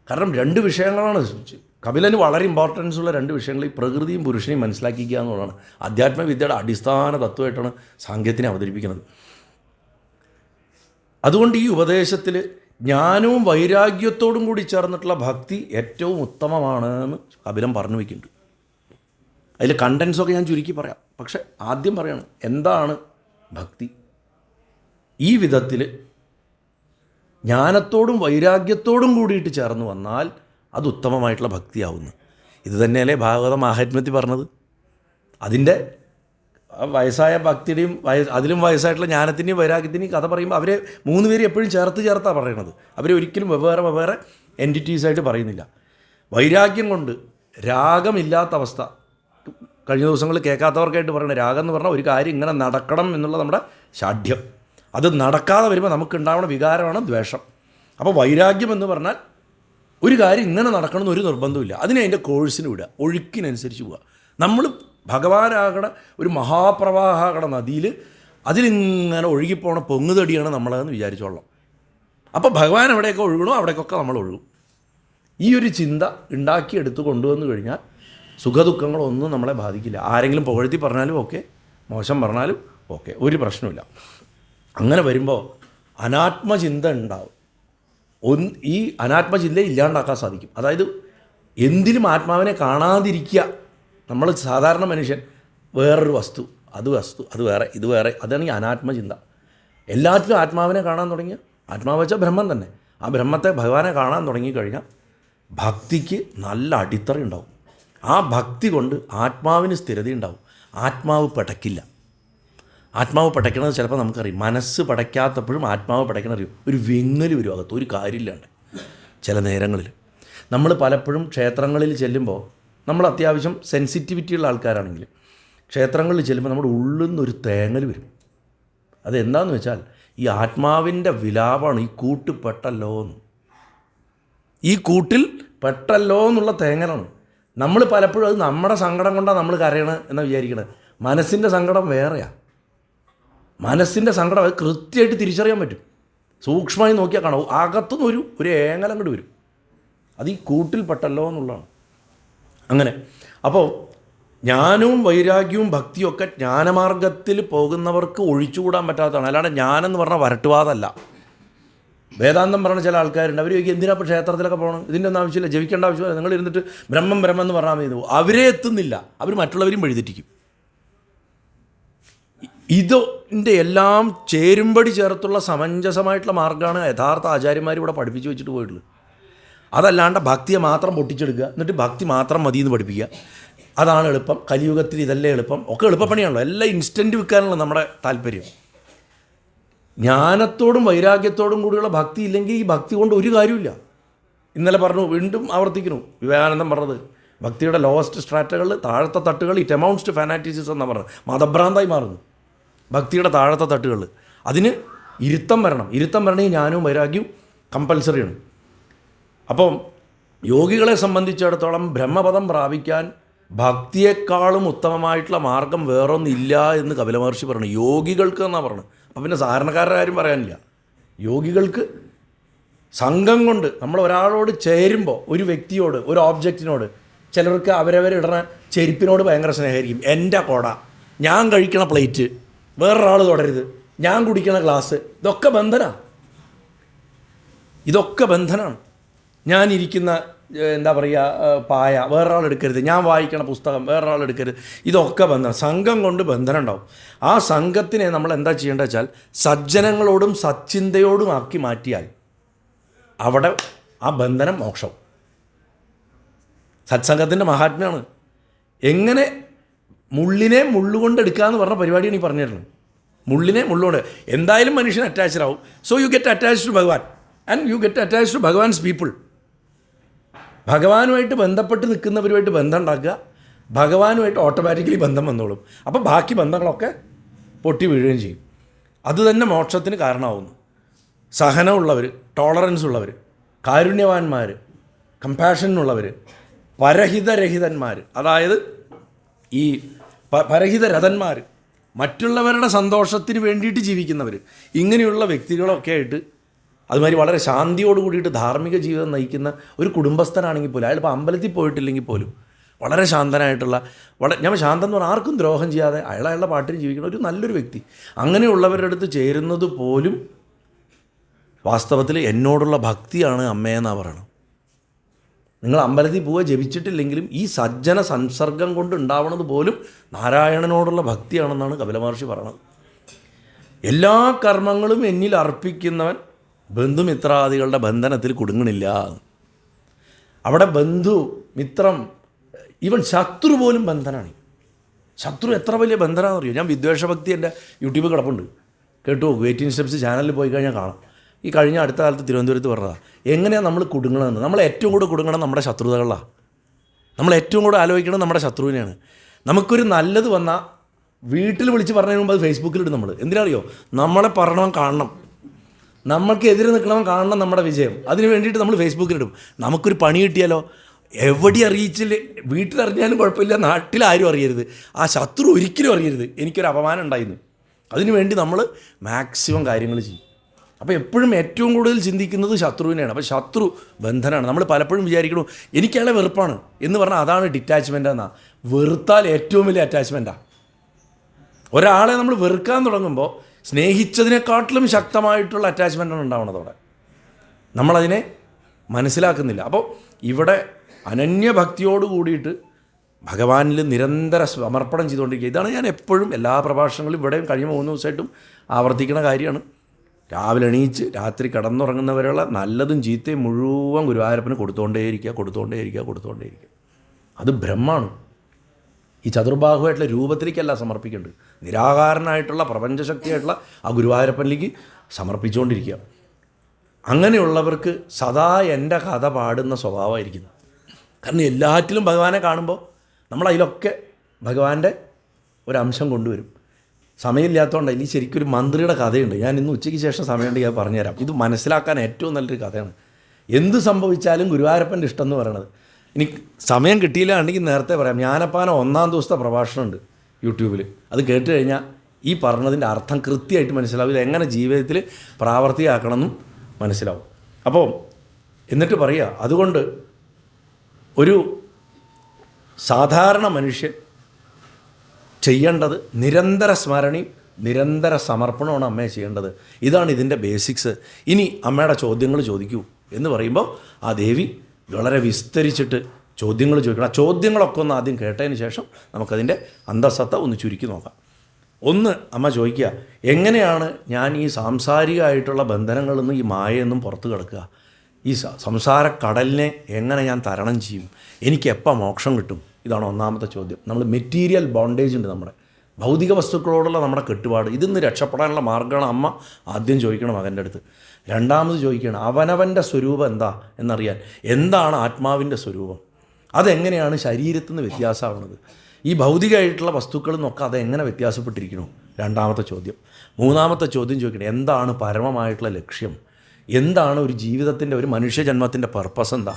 കാരണം 2 വിഷയങ്ങളാണ് കപിലന് വളരെ ഇമ്പോർട്ടൻസ് ഉള്ള 2 വിഷയങ്ങൾ. ഈ പ്രകൃതിയും പുരുഷനെയും മനസ്സിലാക്കിക്കുക എന്നുള്ളതാണ് ആധ്യാത്മവിദ്യയുടെ അടിസ്ഥാന തത്വമായിട്ടാണ് സാങ്കേതിനെ അവതരിപ്പിക്കുന്നത്. അതുകൊണ്ട് ഈ ഉപദേശത്തിൽ ജ്ഞാനവും വൈരാഗ്യത്തോടും കൂടി ചേർന്നിട്ടുള്ള ഭക്തി ഏറ്റവും ഉത്തമമാണ് എന്ന് കപിലൻ പറഞ്ഞു വയ്ക്കുന്നുണ്ട്. അതിൽ കണ്ടൻസൊക്കെ ഞാൻ ചുരുക്കി പറയാം. പക്ഷെ ആദ്യം പറയണം എന്താണ് ഭക്തി. ഈ വിധത്തിൽ ജ്ഞാനത്തോടും വൈരാഗ്യത്തോടും കൂടിയിട്ട് ചേർന്ന് വന്നാൽ അത് ഉത്തമമായിട്ടുള്ള ഭക്തിയാവുന്നു. ഇത് തന്നെയല്ലേ ഭാഗവത മാഹാത്മ്യത്തിൽ പറഞ്ഞത്. അതിൻ്റെ വയസ്സായ ഭക്തിയുടെയും അതിലും വയസ്സായിട്ടുള്ള ജ്ഞാനത്തിൻ്റെയും വൈരാഗ്യത്തിൻ്റെയും കഥ പറയുമ്പോൾ അവരെ 3 പേര് എപ്പോഴും ചേർത്താണ് പറയണത്. അവരെ ഒരിക്കലും വെവ്വേറെ എൻറ്റിറ്റീസായിട്ട് പറയുന്നില്ല. വൈരാഗ്യം കൊണ്ട് രാഗമില്ലാത്ത അവസ്ഥ കഴിഞ്ഞ ദിവസങ്ങളിൽ കേൾക്കാത്തവർക്കായിട്ട് പറയണത്, രാഗം എന്ന് പറഞ്ഞാൽ ഒരു കാര്യം ഇങ്ങനെ നടക്കണം എന്നുള്ള നമ്മുടെ ഷാഠ്യം. അത് നടക്കാതെ വരുമ്പോൾ നമുക്കുണ്ടാവുന്ന വികാരമാണ് ദ്വേഷം. അപ്പോൾ വൈരാഗ്യം എന്ന് പറഞ്ഞാൽ ഒരു കാര്യം ഇങ്ങനെ നടക്കണമെന്ന് ഒരു നിർബന്ധമില്ല. അതിനെ അതിൻ്റെ കോഴ്സിന് വിടുക, ഒഴുക്കിനനുസരിച്ച് പോവുക. നമ്മൾ ഭഗവാനാകണ ഒരു മഹാപ്രവാഹകണ നദിയിൽ അതിലിങ്ങനെ ഒഴുകിപ്പോണ പൊങ്ങുതടിയാണ് നമ്മളതെന്ന് വിചാരിച്ചോളാം. അപ്പോൾ ഭഗവാൻ എവിടെയൊക്കെ ഒഴുകണോ അവിടേക്കൊക്കെ നമ്മൾ ഒഴുകും. ഈ ഒരു ചിന്ത ഉണ്ടാക്കിയെടുത്ത് കൊണ്ടുവന്നു കഴിഞ്ഞാൽ സുഖദുഃഖങ്ങളൊന്നും നമ്മളെ ബാധിക്കില്ല. ആരെങ്കിലും പുകഴ്ത്തി പറഞ്ഞാലും ഓക്കെ, മോശം പറഞ്ഞാലും ഓക്കെ, ഒരു പ്രശ്നമില്ല. അങ്ങനെ വരുമ്പോൾ അനാത്മചിന്ത ഉണ്ടാവും. ഈ അനാത്മചിന്തയെ ഇല്ലാണ്ടാക്കാൻ സാധിക്കും. അതായത് എന്തിലും ആത്മാവിനെ കാണാതിരിക്കുക. നമ്മൾ സാധാരണ മനുഷ്യൻ വേറൊരു വസ്തു, അത് വേറെ, ഇത് വേറെ, അതാണ് ഈ അനാത്മചിന്ത. എല്ലാത്തിലും ആത്മാവിനെ കാണാൻ തുടങ്ങിയ, ആത്മാവ് വെച്ചാൽ ബ്രഹ്മം തന്നെ, ആ ബ്രഹ്മത്തെ ഭഗവാനെ കാണാൻ തുടങ്ങിക്കഴിഞ്ഞാൽ ഭക്തിക്ക് നല്ല അടിത്തറ ഉണ്ടാവും. ആ ഭക്തി കൊണ്ട് ആത്മാവിന് സ്ഥിരത ഉണ്ടാവും. ആത്മാവ് പടക്കില്ല. ആത്മാവ് പടയ്ക്കണത് ചിലപ്പോൾ നമുക്കറിയും. മനസ്സ് പടയ്ക്കാത്തപ്പോഴും ആത്മാവ് പടയ്ക്കണറിയും. ഒരു വിങ്ങൽ വരും അകത്ത്, ഒരു കാര്യമില്ലാണ്ട്. ചില നേരങ്ങളിൽ നമ്മൾ പലപ്പോഴും ക്ഷേത്രങ്ങളിൽ ചെല്ലുമ്പോൾ, നമ്മൾ അത്യാവശ്യം സെൻസിറ്റിവിറ്റിയുള്ള ആൾക്കാരാണെങ്കിൽ ക്ഷേത്രങ്ങളിൽ ചെല്ലുമ്പോൾ നമ്മുടെ ഉള്ളിൽ നിന്നൊരു തേങ്ങൽ വരും. അതെന്താണെന്ന് വെച്ചാൽ ഈ ആത്മാവിൻ്റെ വിലാപമാണ്. ഈ കൂട്ട് പെട്ടല്ലോ എന്ന്, ഈ കൂട്ടിൽ പെട്ടല്ലോ എന്നുള്ള തേങ്ങലാണ്. നമ്മൾ പലപ്പോഴും അത് നമ്മുടെ സങ്കടം കൊണ്ടാണ് നമ്മൾ കരയണത് എന്ന് വിചാരിക്കണത്. മനസ്സിൻ്റെ സങ്കടം വേറെയാണ്. മനസ്സിൻ്റെ സങ്കടം അത് കൃത്യമായിട്ട് തിരിച്ചറിയാൻ പറ്റും. സൂക്ഷ്മമായി നോക്കിയാൽ കാണാം. അകത്തുനിന്ന് ഒരു ഏങ്ങലം അങ്ങോട്ട് വരും. അത് ഈ കൂട്ടിൽ പെട്ടല്ലോ എന്നുള്ളതാണ്. അങ്ങനെ. അപ്പോൾ ജ്ഞാനവും വൈരാഗ്യവും ഭക്തിയും ഒക്കെ ജ്ഞാനമാർഗത്തിൽ പോകുന്നവർക്ക് ഒഴിച്ചുകൂടാൻ പറ്റാത്തതാണ്. അല്ലാണ്ട് ജ്ഞാനെന്ന് പറഞ്ഞാൽ വരട്ടുവാദമല്ല. വേദാന്തം പറഞ്ഞ ചില ആൾക്കാരുണ്ട്, അവർ ചോദിക്കും എന്തിനാ ഇപ്പോൾ ക്ഷേത്രത്തിലൊക്കെ പോകണം, ഇതിൻ്റെ ഒന്നും ആവശ്യമില്ല, ജപിക്കേണ്ട ആവശ്യമില്ല, നിങ്ങൾ ഇരുന്നിട്ട് ബ്രഹ്മം ബ്രഹ്മം എന്ന് പറഞ്ഞാൽ മതി. അവരെ എത്തുന്നില്ല, അവർ മറ്റുള്ളവരും വഴിതെറ്റിക്കും. ഇതിൻ്റെ എല്ലാം ചേരുമ്പടി ചേർത്തുള്ള സമഞ്ജസമായിട്ടുള്ള മാർഗ്ഗമാണ് യഥാർത്ഥ ആചാര്യന്മാർ ഇവിടെ പഠിപ്പിച്ചു വെച്ചിട്ട് പോയിട്ടുള്ളത്. അതല്ലാണ്ട് ഭക്തിയെ മാത്രം പൊട്ടിച്ചെടുക്കുക, എന്നിട്ട് ഭക്തി മാത്രം മതി എന്ന് പഠിപ്പിക്കുക, അതാണ് എളുപ്പം. കലിയുഗത്തിൽ ഇതല്ലേ എളുപ്പം. ഒക്കെ എളുപ്പപ്പണിയാണല്ലോ, എല്ലാം ഇൻസ്റ്റൻറ്റ് വിൽക്കാനുള്ള നമ്മുടെ താല്പര്യം. ജ്ഞാനത്തോടും വൈരാഗ്യത്തോടും കൂടിയുള്ള ഭക്തി ഇല്ലെങ്കിൽ ഈ ഭക്തി കൊണ്ട് ഒരു കാര്യമില്ല. ഇന്നലെ പറഞ്ഞു, വീണ്ടും ആവർത്തിക്കുന്നു, വിവേകാനന്ദൻ പറഞ്ഞത് ഭക്തിയുടെ ലോവസ്റ്റ് സ്ട്രാറ്റകളിൽ, താഴത്തെ തട്ടുകൾ ഇറ്റ് എമൗണ്ട്സ് ടു ഫാനാറ്റിസിസം എന്നാണ് പറഞ്ഞത്. മതഭ്രാന്തായി മാറുന്നു ഭക്തിയുടെ താഴത്തെ തട്ടുകളിൽ. അതിന് ഇരുത്തം വരണം. ഇരുത്തം വരണമെങ്കിൽ ജ്ഞാനവും വൈരാഗ്യവും കമ്പൽസറിയാണ്. അപ്പം യോഗികളെ സംബന്ധിച്ചിടത്തോളം ബ്രഹ്മപദം പ്രാപിക്കാൻ ഭക്തിയേക്കാളും ഉത്തമമായിട്ടുള്ള മാർഗം വേറൊന്നില്ല എന്ന് കപില മഹർഷി പറഞ്ഞു. യോഗികൾക്ക് എന്നാണ് പറഞ്ഞത്. അപ്പം പിന്നെ സാധാരണക്കാരുടെ കാര്യം പറയാനില്ല. യോഗികൾക്ക് സംഘം കൊണ്ട് നമ്മൾ ഒരാളോട് ചേരുമ്പോൾ, ഒരു വ്യക്തിയോട്, ഒരു ഓബ്ജക്റ്റിനോട്, ചിലർക്ക് അവരവരിടുന്ന ചെരുപ്പിനോട് ഭയങ്കര സ്നേഹമായിരിക്കും. എൻ്റെ കൊട, ഞാൻ കഴിക്കണ പ്ലേറ്റ് വേറൊരാൾ തൊടരുത്, ഞാൻ കുടിക്കണ ഗ്ലാസ്, ഇതൊക്കെ ബന്ധനമാണ്. ഇതൊക്കെ ബന്ധനമാണ്. ഞാനിരിക്കുന്ന എന്താ പറയുക പായ വേറൊരാൾ എടുക്കരുത്, ഞാൻ വായിക്കണ പുസ്തകം വേറൊരാൾ എടുക്കരുത്, ഇതൊക്കെ ബന്ധനം. സംഘം കൊണ്ട് ബന്ധനം ഉണ്ടാവും. ആ സംഘത്തിനെ നമ്മൾ എന്താ ചെയ്യേണ്ടത് വെച്ചാൽ സജ്ജനങ്ങളോടും സച്ചിന്തയോടും ആക്കി മാറ്റിയാൽ അവിടെ ആ ബന്ധനം മോക്ഷം. സത്സംഗത്തിൻ്റെ മഹാത്മ്യമാണ്. എങ്ങനെ മുള്ളിനെ മുള്ളുകൊണ്ട് എടുക്കുക എന്ന് പറഞ്ഞ പരിപാടിയാണ് ഈ പറഞ്ഞു തരുന്നത്. മുള്ളിനെ മുള്ളുകൊണ്ട് എന്തായാലും മനുഷ്യൻ അറ്റാച്ച്ഡ് ആവും. So you get attached to Bhagavan and you get attached to Bhagavan's people. ഭഗവാനുമായിട്ട് ബന്ധപ്പെട്ട് നിൽക്കുന്നവരുമായിട്ട് ബന്ധം ഉണ്ടാക്കുക, ഭഗവാനുമായിട്ട് ഓട്ടോമാറ്റിക്കലി ബന്ധം വന്നോളും. അപ്പോൾ ബാക്കി ബന്ധങ്ങളൊക്കെ പൊട്ടി വീഴുകയും ചെയ്യും. അതുതന്നെ മോക്ഷത്തിന് കാരണമാവുന്നു. സഹനമുള്ളവർ, ടോളറൻസ് ഉള്ളവർ, കാരുണ്യവാന്മാർ, കമ്പാഷനുള്ളവർ, പരഹിതരഹിതന്മാർ, അതായത് ഈ പരഹിതരഥന്മാർ, മറ്റുള്ളവരുടെ സന്തോഷത്തിന് വേണ്ടിയിട്ട് ജീവിക്കുന്നവർ, ഇങ്ങനെയുള്ള വ്യക്തികളൊക്കെ ആയിട്ട് അതുമാതിരി വളരെ ശാന്തിയോട് കൂടിയിട്ട് ധാർമ്മിക ജീവിതം നയിക്കുന്ന ഒരു കുടുംബസ്ഥനാണെങ്കിൽ പോലും, അയാൾ ഇപ്പോൾ അമ്പലത്തിൽ പോയിട്ടില്ലെങ്കിൽ പോലും വളരെ ശാന്തനായിട്ടുള്ള, ഞാൻ ശാന്തം എന്ന് പറഞ്ഞാൽ ആർക്കും ദ്രോഹം ചെയ്യാതെ അയാളുടെ പാട്ടിന് ജീവിക്കുന്ന ഒരു നല്ലൊരു വ്യക്തി, അങ്ങനെയുള്ളവരുടെ അടുത്ത് ചേരുന്നത് പോലും വാസ്തവത്തിൽ എന്നോടുള്ള ഭക്തിയാണ് അമ്മയെന്നാണ് പറയണം. നിങ്ങൾ അമ്പലത്തിൽ പോവുക ജപിച്ചിട്ടില്ലെങ്കിലും ഈ സജ്ജന സംസർഗം കൊണ്ട് ഉണ്ടാവണത് പോലും നാരായണനോടുള്ള ഭക്തിയാണെന്നാണ് കപില മഹർഷി പറയണത്. എല്ലാ കർമ്മങ്ങളും എന്നിൽ അർപ്പിക്കുന്നവൻ ബന്ധുമിത്രാദികളുടെ ബന്ധനത്തിൽ കുടുങ്ങണില്ല. അവിടെ ബന്ധു, മിത്രം, ഈവൻ ശത്രു പോലും ബന്ധനാണ്. ശത്രു എത്ര വലിയ ബന്ധനാണെന്ന് അറിയോ? ഞാൻ വിദ്വേഷഭക്തി എൻ്റെ യൂട്യൂബിൽ കിടപ്പുണ്ട്, കേട്ടു നോക്കൂ. 18 സ്റ്റെപ്സ് ചാനലിൽ പോയി കഴിഞ്ഞാൽ കാണാം. ഈ കഴിഞ്ഞ അടുത്ത കാലത്ത് തിരുവനന്തപുരത്ത് പറഞ്ഞതാണ് എങ്ങനെയാണ് നമ്മൾ കുടുങ്ങണമെന്ന്. നമ്മൾ ഏറ്റവും കൂടുതൽ കുടുങ്ങണം നമ്മുടെ ശത്രുതകളിലാണ്. നമ്മൾ ഏറ്റവും കൂടുതൽ ആലോചിക്കണം നമ്മുടെ ശത്രുവിനെയാണ്. നമുക്കൊരു നല്ലത് വന്നാൽ വീട്ടിൽ വിളിച്ച് പറഞ്ഞതിന് മുമ്പ് അത് ഫേസ്ബുക്കിലിടും. നമ്മൾ എന്തിനറിയോ? നമ്മളെ പറയണം, കാണണം, നമ്മൾക്ക് എതിരെ നിൽക്കണം, കാണണം നമ്മുടെ വിജയം. അതിന് വേണ്ടിയിട്ട് നമ്മൾ ഫേസ്ബുക്കിലിടും. നമുക്കൊരു പണി കിട്ടിയാലോ എവിടെ അറിയിച്ചില്ലേ, വീട്ടിലറിഞ്ഞാലും കുഴപ്പമില്ല, നാട്ടിലാരും അറിയരുത്, ആ ശത്രു ഒരിക്കലും അറിയരുത്, എനിക്കൊരു അപമാനം ഉണ്ടായിരുന്നു. അതിനു വേണ്ടി നമ്മൾ മാക്സിമം കാര്യങ്ങൾ ചെയ്യും. അപ്പോൾ എപ്പോഴും ഏറ്റവും കൂടുതൽ ചിന്തിക്കുന്നത് ശത്രുവിനെയാണ്. അപ്പോൾ ശത്രു ബന്ധനമാണ്. നമ്മൾ പലപ്പോഴും വിചാരിക്കണു എനിക്കയാളെ വെറുപ്പാണ് എന്ന് പറഞ്ഞാൽ അതാണ് ഡിറ്റാച്ച്മെൻ്റ് എന്നാ. വെറുത്താൽ ഏറ്റവും വലിയ അറ്റാച്ച്മെൻറ്റാണ്. ഒരാളെ നമ്മൾ വെറുക്കാൻ തുടങ്ങുമ്പോൾ സ്നേഹിച്ചതിനെക്കാട്ടിലും ശക്തമായിട്ടുള്ള അറ്റാച്ച്മെൻറ്റാണ് ഉണ്ടാവുന്നതോടെ. നമ്മളതിനെ മനസ്സിലാക്കുന്നില്ല. അപ്പോൾ ഇവിടെ അനന്യഭക്തിയോട് കൂടിയിട്ട് ഭഗവാനിൽ നിരന്തര സമർപ്പണം ചെയ്തുകൊണ്ടിരിക്കുക. ഇതാണ് ഞാൻ എപ്പോഴും എല്ലാ പ്രഭാഷണങ്ങളും ഇവിടെയും കഴിഞ്ഞ 3 ദിവസമായിട്ടും ആവർത്തിക്കുന്ന കാര്യമാണ്. രാവിലെ എണീച്ച് രാത്രി കിടന്നുറങ്ങുന്നവരെയുള്ള നല്ലതും ചീത്തയും മുഴുവൻ ഗുരുവായൂരപ്പന് കൊടുത്തുകൊണ്ടേയിരിക്കുക. അത് ബ്രഹ്മാണ്. ഈ ചതുർബാഹുവായിട്ടുള്ള രൂപത്തിലേക്കല്ല സമർപ്പിക്കേണ്ടത്, നിരാകാരനായിട്ടുള്ള പ്രപഞ്ചശക്തിയായിട്ടുള്ള ആ ഗുരുവായൂരപ്പനിലേക്ക് സമർപ്പിച്ചുകൊണ്ടിരിക്കുക. അങ്ങനെയുള്ളവർക്ക് സദാ എൻ്റെ കഥ പാടുന്ന സ്വഭാവമായിരിക്കുന്നു. കാരണം എല്ലാറ്റിലും ഭഗവാനെ കാണുമ്പോൾ നമ്മളതിലൊക്കെ ഭഗവാന്റെ ഒരംശം കൊണ്ടുവരും. സമയമില്ലാത്തതുകൊണ്ട് ഇനി ശരിക്കൊരു മന്ത്രിയുടെ കഥയുണ്ട്. ഞാൻ ഇന്ന് ഉച്ചയ്ക്ക് ശേഷം സമയമുണ്ടെങ്കിൽ ഞാൻ പറഞ്ഞുതരാം. ഇത് മനസ്സിലാക്കാൻ ഏറ്റവും നല്ലൊരു കഥയാണ്. എന്ത് സംഭവിച്ചാലും ഗുരുവായൂരപ്പൻ്റെ ഇഷ്ടം എന്ന് പറയണത്. ഇനി സമയം കിട്ടിയില്ലാണ്ടെങ്കിൽ നേരത്തെ പറയാം. ജ്ഞാനപ്പാന 1-ാം ദിവസത്തെ പ്രഭാഷണമുണ്ട് യൂട്യൂബിൽ. അത് കേട്ട് കഴിഞ്ഞാൽ ഈ പറഞ്ഞതിൻ്റെ അർത്ഥം കൃത്യമായിട്ട് മനസ്സിലാവും. ഇത് എങ്ങനെ ജീവിതത്തിൽ പ്രാവർത്തികമാക്കണമെന്നും മനസ്സിലാവും. അപ്പോൾ എന്നിട്ട് പറയുക, അതുകൊണ്ട് ഒരു സാധാരണ മനുഷ്യൻ ചെയ്യേണ്ടത് നിരന്തര സ്മരണയും നിരന്തര സമർപ്പണമാണ് അമ്മയെ ചെയ്യേണ്ടത്. ഇതാണ് ഇതിൻ്റെ ബേസിക്സ്. ഇനി അമ്മയുടെ ചോദ്യങ്ങൾ ചോദിക്കൂ എന്ന് പറയുമ്പോൾ ആ ദേവി വളരെ വിസ്തരിച്ചിട്ട് ചോദ്യങ്ങൾ ചോദിക്കണം. ആ ചോദ്യങ്ങളൊക്കെ ഒന്ന് ആദ്യം കേട്ടതിന് ശേഷം നമുക്കതിൻ്റെ അന്തസത്ത ഒന്ന് ചുരുക്കി നോക്കാം. ഒന്ന് അമ്മ ചോദിക്കുക, എങ്ങനെയാണ് ഞാൻ ഈ സാംസാരികമായിട്ടുള്ള ബന്ധനങ്ങളിൽ നിന്ന് ഈ മായയെന്നും പുറത്ത് കിടക്കുക? ഈ സംസാര കടലിനെ എങ്ങനെ ഞാൻ തരണം ചെയ്യും? എനിക്ക് എപ്പോൾ മോക്ഷം കിട്ടും? ഇതാണ് ഒന്നാമത്തെ ചോദ്യം. നമ്മൾ മെറ്റീരിയൽ ബോണ്ടേജ് ഉണ്ട്, നമ്മുടെ ഭൗതിക വസ്തുക്കളോടുള്ള നമ്മുടെ കെട്ടുപാട്. ഇതിന്ന് രക്ഷപ്പെടാനുള്ള മാർഗ്ഗമാണ് അമ്മ ആദ്യം ചോദിക്കണം മകൻ്റെ അടുത്ത്. രണ്ടാമത് ചോദിക്കുകയാണ് അവനവൻ്റെ സ്വരൂപം എന്താ എന്നറിയാൻ. എന്താണ് ആത്മാവിൻ്റെ സ്വരൂപം? അതെങ്ങനെയാണ് ശരീരത്തിൽ നിന്ന് വ്യത്യാസമാവുന്നത്? ഈ ഭൗതികമായിട്ടുള്ള വസ്തുക്കളിൽ നിന്നൊക്കെ അതെങ്ങനെ വ്യത്യാസപ്പെട്ടിരിക്കണോ? രണ്ടാമത്തെ ചോദ്യം. മൂന്നാമത്തെ ചോദ്യം ചോദിക്കണം, എന്താണ് പരമമായിട്ടുള്ള ലക്ഷ്യം? എന്താണ് ഒരു ജീവിതത്തിൻ്റെ, ഒരു മനുഷ്യജന്മത്തിൻ്റെ പർപ്പസ് എന്താ?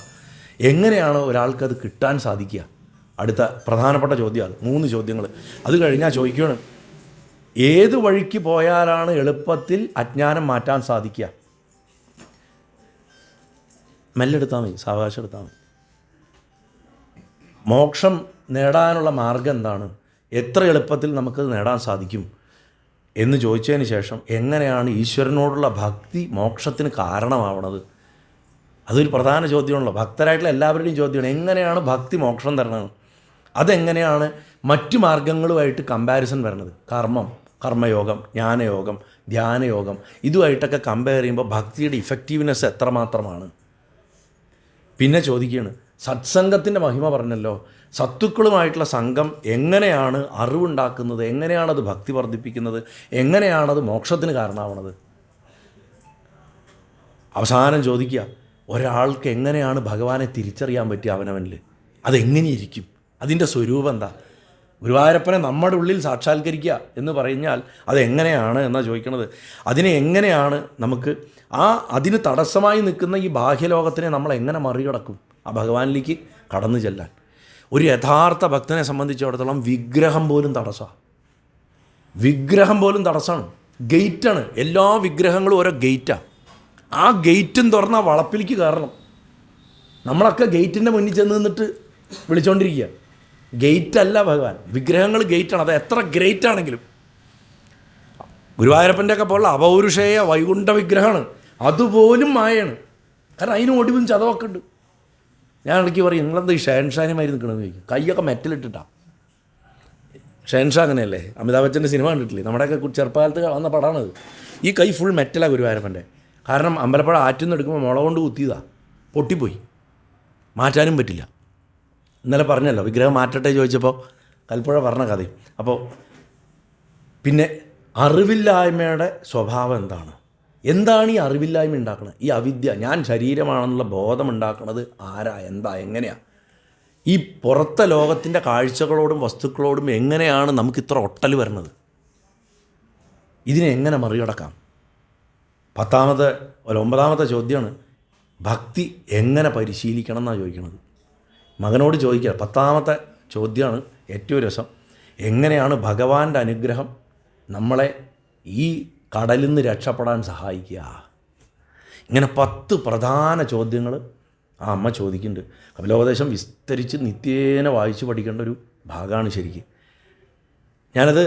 എങ്ങനെയാണ് ഒരാൾക്കത് കിട്ടാൻ സാധിക്കുക? അടുത്ത പ്രധാനപ്പെട്ട ചോദ്യമാണ്. 3 ചോദ്യങ്ങൾ. അത് കഴിഞ്ഞാൽ ചോദിക്കുകയാണ്, ഏത് വഴിക്ക് പോയാലാണ് എളുപ്പത്തിൽ അജ്ഞാനം മാറ്റാൻ സാധിക്കുക? മെല്ലെടുത്താൽ മതി, സാവകാശം എടുത്താൽ മതി. മോക്ഷം നേടാനുള്ള മാർഗം എന്താണ്? എത്ര എളുപ്പത്തിൽ നമുക്കത് നേടാൻ സാധിക്കും എന്ന് ചോദിച്ചതിന് ശേഷം എങ്ങനെയാണ് ഈശ്വരനോടുള്ള ഭക്തി മോക്ഷത്തിന് കാരണമാവണത്? അതൊരു പ്രധാന ചോദ്യമാണല്ലോ. ഭക്തരായിട്ടുള്ള എല്ലാവരുടെയും ചോദ്യമാണ്, എങ്ങനെയാണ് ഭക്തി മോക്ഷം തരണത്? അതെങ്ങനെയാണ് മറ്റു മാർഗങ്ങളുമായിട്ട് കമ്പാരിസൺ വരുന്നത്? കർമ്മയോഗം, ജ്ഞാനയോഗം, ധ്യാനയോഗം, ഇതുമായിട്ടൊക്കെ കമ്പയർ ചെയ്യുമ്പോൾ ഭക്തിയുടെ ഇഫക്റ്റീവ്നെസ് എത്രമാത്രമാണ്? പിന്നെ ചോദിക്കുകയാണ്, സത്സംഗത്തിൻ്റെ മഹിമ പറഞ്ഞല്ലോ. സത്തുക്കളുമായിട്ടുള്ള സംഘം എങ്ങനെയാണ് അറിവുണ്ടാക്കുന്നത്? എങ്ങനെയാണത് ഭക്തി വർദ്ധിപ്പിക്കുന്നത്? എങ്ങനെയാണത് മോക്ഷത്തിന് കാരണമാവണത്? അവസാനം ചോദിക്കുക, ഒരാൾക്ക് എങ്ങനെയാണ് ഭഗവാനെ തിരിച്ചറിയാൻ പറ്റുക അവനവനിൽ? അതെങ്ങനെയിരിക്കും? അതിൻ്റെ സ്വരൂപം എന്താ? ഗുരുവായൂരപ്പനെ നമ്മുടെ ഉള്ളിൽ സാക്ഷാത്കരിക്കുക എന്ന് പറഞ്ഞാൽ അതെങ്ങനെയാണ് എന്നാണ് ചോദിക്കുന്നത്. അതിനെ എങ്ങനെയാണ് നമുക്ക് അതിന് തടസ്സമായി നിൽക്കുന്ന ഈ ബാഹ്യലോകത്തിനെ നമ്മൾ എങ്ങനെ മറികടക്കും ആ ഭഗവാനിലേക്ക് കടന്നു ചെല്ലാൻ? ഒരു യഥാർത്ഥ ഭക്തനെ സംബന്ധിച്ചിടത്തോളം വിഗ്രഹം പോലും തടസ്സമാണ്. വിഗ്രഹം പോലും തടസ്സമാണ്, ഗേറ്റാണ്. എല്ലാ വിഗ്രഹങ്ങളും ഓരോ ഗേറ്റാണ്. ആ ഗേറ്റും തുറന്ന വളപ്പിലേക്ക് കയറണം. നമ്മളൊക്കെ ഗേറ്റിൻ്റെ മുന്നിൽ ചെന്ന് നിന്നിട്ട് വിളിച്ചുകൊണ്ടിരിക്കുക. ഗേറ്റല്ല ഭഗവാൻ, വിഗ്രഹങ്ങൾ ഗേറ്റാണ്. അത് എത്ര ഗ്രേറ്റ് ആണെങ്കിലും. ഗുരുവായൂരപ്പൻ്റെ ഒക്കെ പോലുള്ള അപൗരുഷേയ വൈകുണ്ഠ വിഗ്രഹമാണ്, അതുപോലും മായയാണ്. കാരണം അതിന് ഒടിവും ചതവൊക്കെ ഉണ്ട്. ഞാൻ ഇടയ്ക്ക് പറയും, നിങ്ങളെന്താ ഈ ഷഹൻഷാനുമാരി നിൽക്കണമെന്ന് ചോദിക്കും. കൈയൊക്കെ മെറ്റലിട്ടിട്ടാണ്. ഷഹൻഷാ അങ്ങനെയല്ലേ? അമിതാഭ് ബച്ചൻ്റെ സിനിമ കണ്ടിട്ടില്ലേ? നമ്മുടെയൊക്കെ ചെറുപ്പകാലത്ത് വന്ന പടമാണത്. ഈ കൈ ഫുൾ മെറ്റലാണ് ഗുരുവായൂരപ്പൻ്റെ. കാരണം അമ്പലപ്പുഴ ആറ്റിൽ നിന്ന് എടുക്കുമ്പോൾ മുള കൊണ്ട് കുത്തിയതാണ്, പൊട്ടിപ്പോയി, മാറ്റാനും പറ്റില്ല. ഇന്നലെ പറഞ്ഞല്ലോ വിഗ്രഹം മാറ്റട്ടെ ചോദിച്ചപ്പോൾ കൽപ്പുഴ പറഞ്ഞ കഥയും. അപ്പോൾ പിന്നെ അറിവില്ലായ്മയുടെ സ്വഭാവം എന്താണ്? എന്താണ് ഈ അറിവില്ലായ്മ ഉണ്ടാക്കുന്നത്? ഈ അവിദ്യ, ഞാൻ ശരീരമാണെന്നുള്ള ബോധം ഉണ്ടാക്കുന്നത് ആരാ, എന്താ, എങ്ങനെയാണ്? ഈ പുറത്തെ ലോകത്തിൻ്റെ കാഴ്ചകളോടും വസ്തുക്കളോടും എങ്ങനെയാണ് നമുക്ക് ഇത്ര ഒട്ടൽ വരുന്നത്? ഇതിനെ എങ്ങനെ മറികടക്കാം? 9ാമത്തെ ചോദ്യമാണ്, ഭക്തി എങ്ങനെ പരിശീലിക്കണം എന്നാണ് ചോദിക്കുന്നത്. മകനോട് ചോദിക്കുക. 10ാമത്തെ ചോദ്യമാണ് ഏറ്റവും രസം. എങ്ങനെയാണ് ഭഗവാന്റെ അനുഗ്രഹം നമ്മളെ ഈ കടലിൽ നിന്ന് രക്ഷപ്പെടാൻ സഹായിക്കുക? ഇങ്ങനെ 10 പ്രധാന ചോദ്യങ്ങൾ ആ അമ്മ ചോദിക്കുന്നുണ്ട്. കപിലോപദേശം വിസ്തരിച്ച് നിത്യേന വായിച്ച് പഠിക്കേണ്ട ഒരു ഭാഗമാണ് ശരിക്കും. ഞാനത്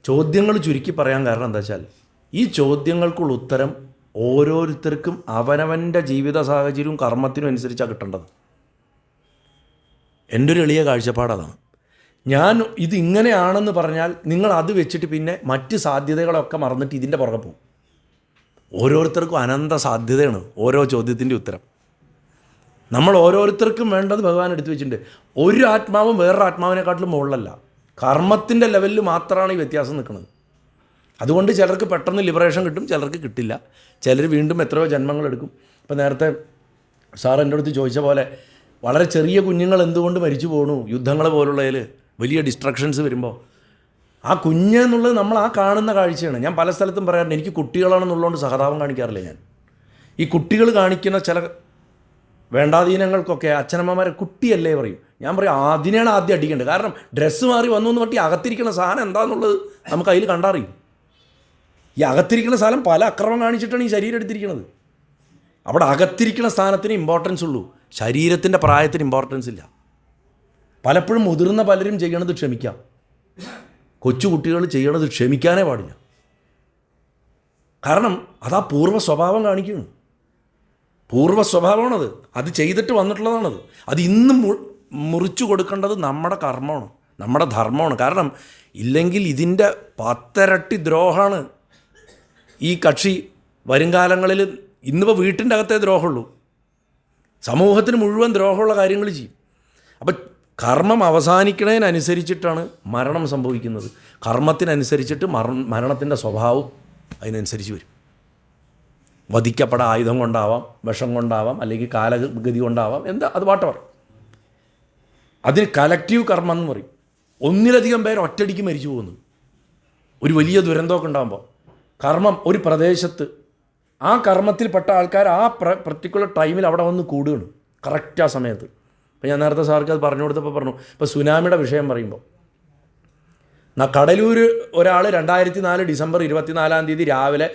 ചോദ്യങ്ങൾ ചുരുക്കി പറയാൻ കാരണം എന്താ വെച്ചാൽ, ഈ ചോദ്യങ്ങൾക്കുള്ള ഉത്തരം ഓരോരുത്തർക്കും അവനവൻ്റെ ജീവിത സാഹചര്യവും കർമ്മത്തിനും അനുസരിച്ചാണ് കിട്ടേണ്ടത്. എൻ്റെ ഒരു എളിയ കാഴ്ചപ്പാടതാണ്. ഞാൻ ഇതിങ്ങനെയാണെന്ന് പറഞ്ഞാൽ നിങ്ങൾ അത് വെച്ചിട്ട് പിന്നെ മറ്റ് സാധ്യതകളൊക്കെ മറന്നിട്ട് ഇതിൻ്റെ പുറകെ പോകും. ഓരോരുത്തർക്കും അനന്ത സാധ്യതയാണ് ഓരോ ചോദ്യത്തിൻ്റെ ഉത്തരം. നമ്മൾ ഓരോരുത്തർക്കും വേണ്ടത് ഭഗവാൻ എടുത്തു വെച്ചിട്ടുണ്ട്. ഒരു ആത്മാവും വേറൊരു ആത്മാവിനെക്കാട്ടിലും മുകളിലല്ല. കർമ്മത്തിൻ്റെ ലെവലിൽ മാത്രമാണ് ഈ വ്യത്യാസം നിൽക്കുന്നത്. അതുകൊണ്ട് ചിലർക്ക് പെട്ടെന്ന് ലിബറേഷൻ കിട്ടും, ചിലർക്ക് കിട്ടില്ല. ചിലർ വീണ്ടും എത്രയോ ജന്മങ്ങളെടുക്കും. ഇപ്പോൾ നേരത്തെ സാർ എൻ്റെ അടുത്ത് ചോദിച്ച പോലെ വളരെ ചെറിയ കുഞ്ഞുങ്ങൾ എന്തുകൊണ്ട് മരിച്ചു പോകണു യുദ്ധങ്ങൾ പോലുള്ളതിൽ വലിയ ഡിസ്ട്രക്ഷൻസ് വരുമ്പോൾ? ആ കുഞ്ഞെന്നുള്ളത് നമ്മൾ ആ കാണുന്ന കാഴ്ചയാണ്. ഞാൻ പല സ്ഥലത്തും പറയാറുണ്ട്, എനിക്ക് കുട്ടികളാണെന്നുള്ളതുകൊണ്ട് സഹതാപം കാണിക്കാറില്ല ഞാൻ. ഈ കുട്ടികൾ കാണിക്കുന്ന ചില വേണ്ടാധീനങ്ങൾക്കൊക്കെ അച്ഛനമ്മമാരെ കുട്ടിയല്ലേ പറയും. ഞാൻ പറയും അതിനെയാണ് ആദ്യം അടിക്കേണ്ടത്. കാരണം ഡ്രസ്സ് മാറി വന്നു എന്ന് പറഞ്ഞിട്ട് അകത്തിരിക്കുന്ന സാധനം എന്താണെന്നുള്ളത് നമുക്ക് അതിൽ കണ്ടറിയും. ഈ അകത്തിരിക്കുന്ന സാധനം പല അക്രമം കാണിച്ചിട്ടാണ് ഈ ശരീരം എടുത്തിരിക്കുന്നത്. അവിടെ അകത്തിരിക്കുന്ന സ്ഥാനത്തിന് ഇമ്പോർട്ടൻസ് ഉള്ളൂ, ശരീരത്തിൻ്റെ പ്രായത്തിന് ഇമ്പോർട്ടൻസ് ഇല്ല. പലപ്പോഴും മുതിർന്ന പലരും ചെയ്യണത് ക്ഷമിക്കാം, കൊച്ചുകുട്ടികൾ ചെയ്യണത് ക്ഷമിക്കാനേ പാടില്ല. കാരണം അതാ പൂർവ്വ സ്വഭാവം കാണിക്കുന്നു. പൂർവ്വ സ്വഭാവമാണത്, അത് ചെയ്തിട്ട് വന്നിട്ടുള്ളതാണത്. അത് ഇന്നും മുറിച്ചു കൊടുക്കേണ്ടത് നമ്മുടെ കർമ്മമാണ്, നമ്മുടെ ധർമ്മമാണ്. കാരണം ഇല്ലെങ്കിൽ ഇതിൻ്റെ 10 ഇരട്ടി ദ്രോഹമാണ് ഈ കക്ഷി വരും കാലങ്ങളിൽ. ഇന്നിപ്പോൾ വീട്ടിൻ്റെ അകത്തേ ദ്രോഹമുള്ളൂ, സമൂഹത്തിന് മുഴുവൻ ദ്രോഹമുള്ള കാര്യങ്ങൾ ചെയ്യും. അപ്പം കർമ്മം അവസാനിക്കുന്നതിനനുസരിച്ചിട്ടാണ് മരണം സംഭവിക്കുന്നത്. കർമ്മത്തിനനുസരിച്ചിട്ട് മരണത്തിൻ്റെ സ്വഭാവം അതിനനുസരിച്ച് വരും. വധിക്കപ്പെടാൻ ആയുധം കൊണ്ടാവാം, വിഷം കൊണ്ടാവാം, അല്ലെങ്കിൽ കാലഗതി കൊണ്ടാവാം, എന്താ അത് വാട്ടവർ. അതിന് കലക്റ്റീവ് കർമ്മം എന്ന് പറയും. ഒന്നിലധികം പേർ ഒറ്റയടിക്ക് മരിച്ചു പോകുന്നു ഒരു വലിയ ദുരന്തമൊക്കെ ഉണ്ടാകുമ്പോൾ. കർമ്മം ഒരു പ്രദേശത്ത് ആ കർമ്മത്തിൽപ്പെട്ട ആൾക്കാർ ആ പർട്ടിക്കുലർ ടൈമിൽ അവിടെ വന്ന് കൂടുകയാണ് കറക്റ്റ് ആ സമയത്ത്. ഇപ്പോൾ ഞാൻ നേരത്തെ സാർക്ക് അത് പറഞ്ഞു കൊടുത്തപ്പോൾ പറഞ്ഞു, ഇപ്പോൾ സുനാമിയുടെ വിഷയം പറയുമ്പോൾ കടലൂർ ഒരാൾ 2004 ഡിസംബർ 24 രാവിലെ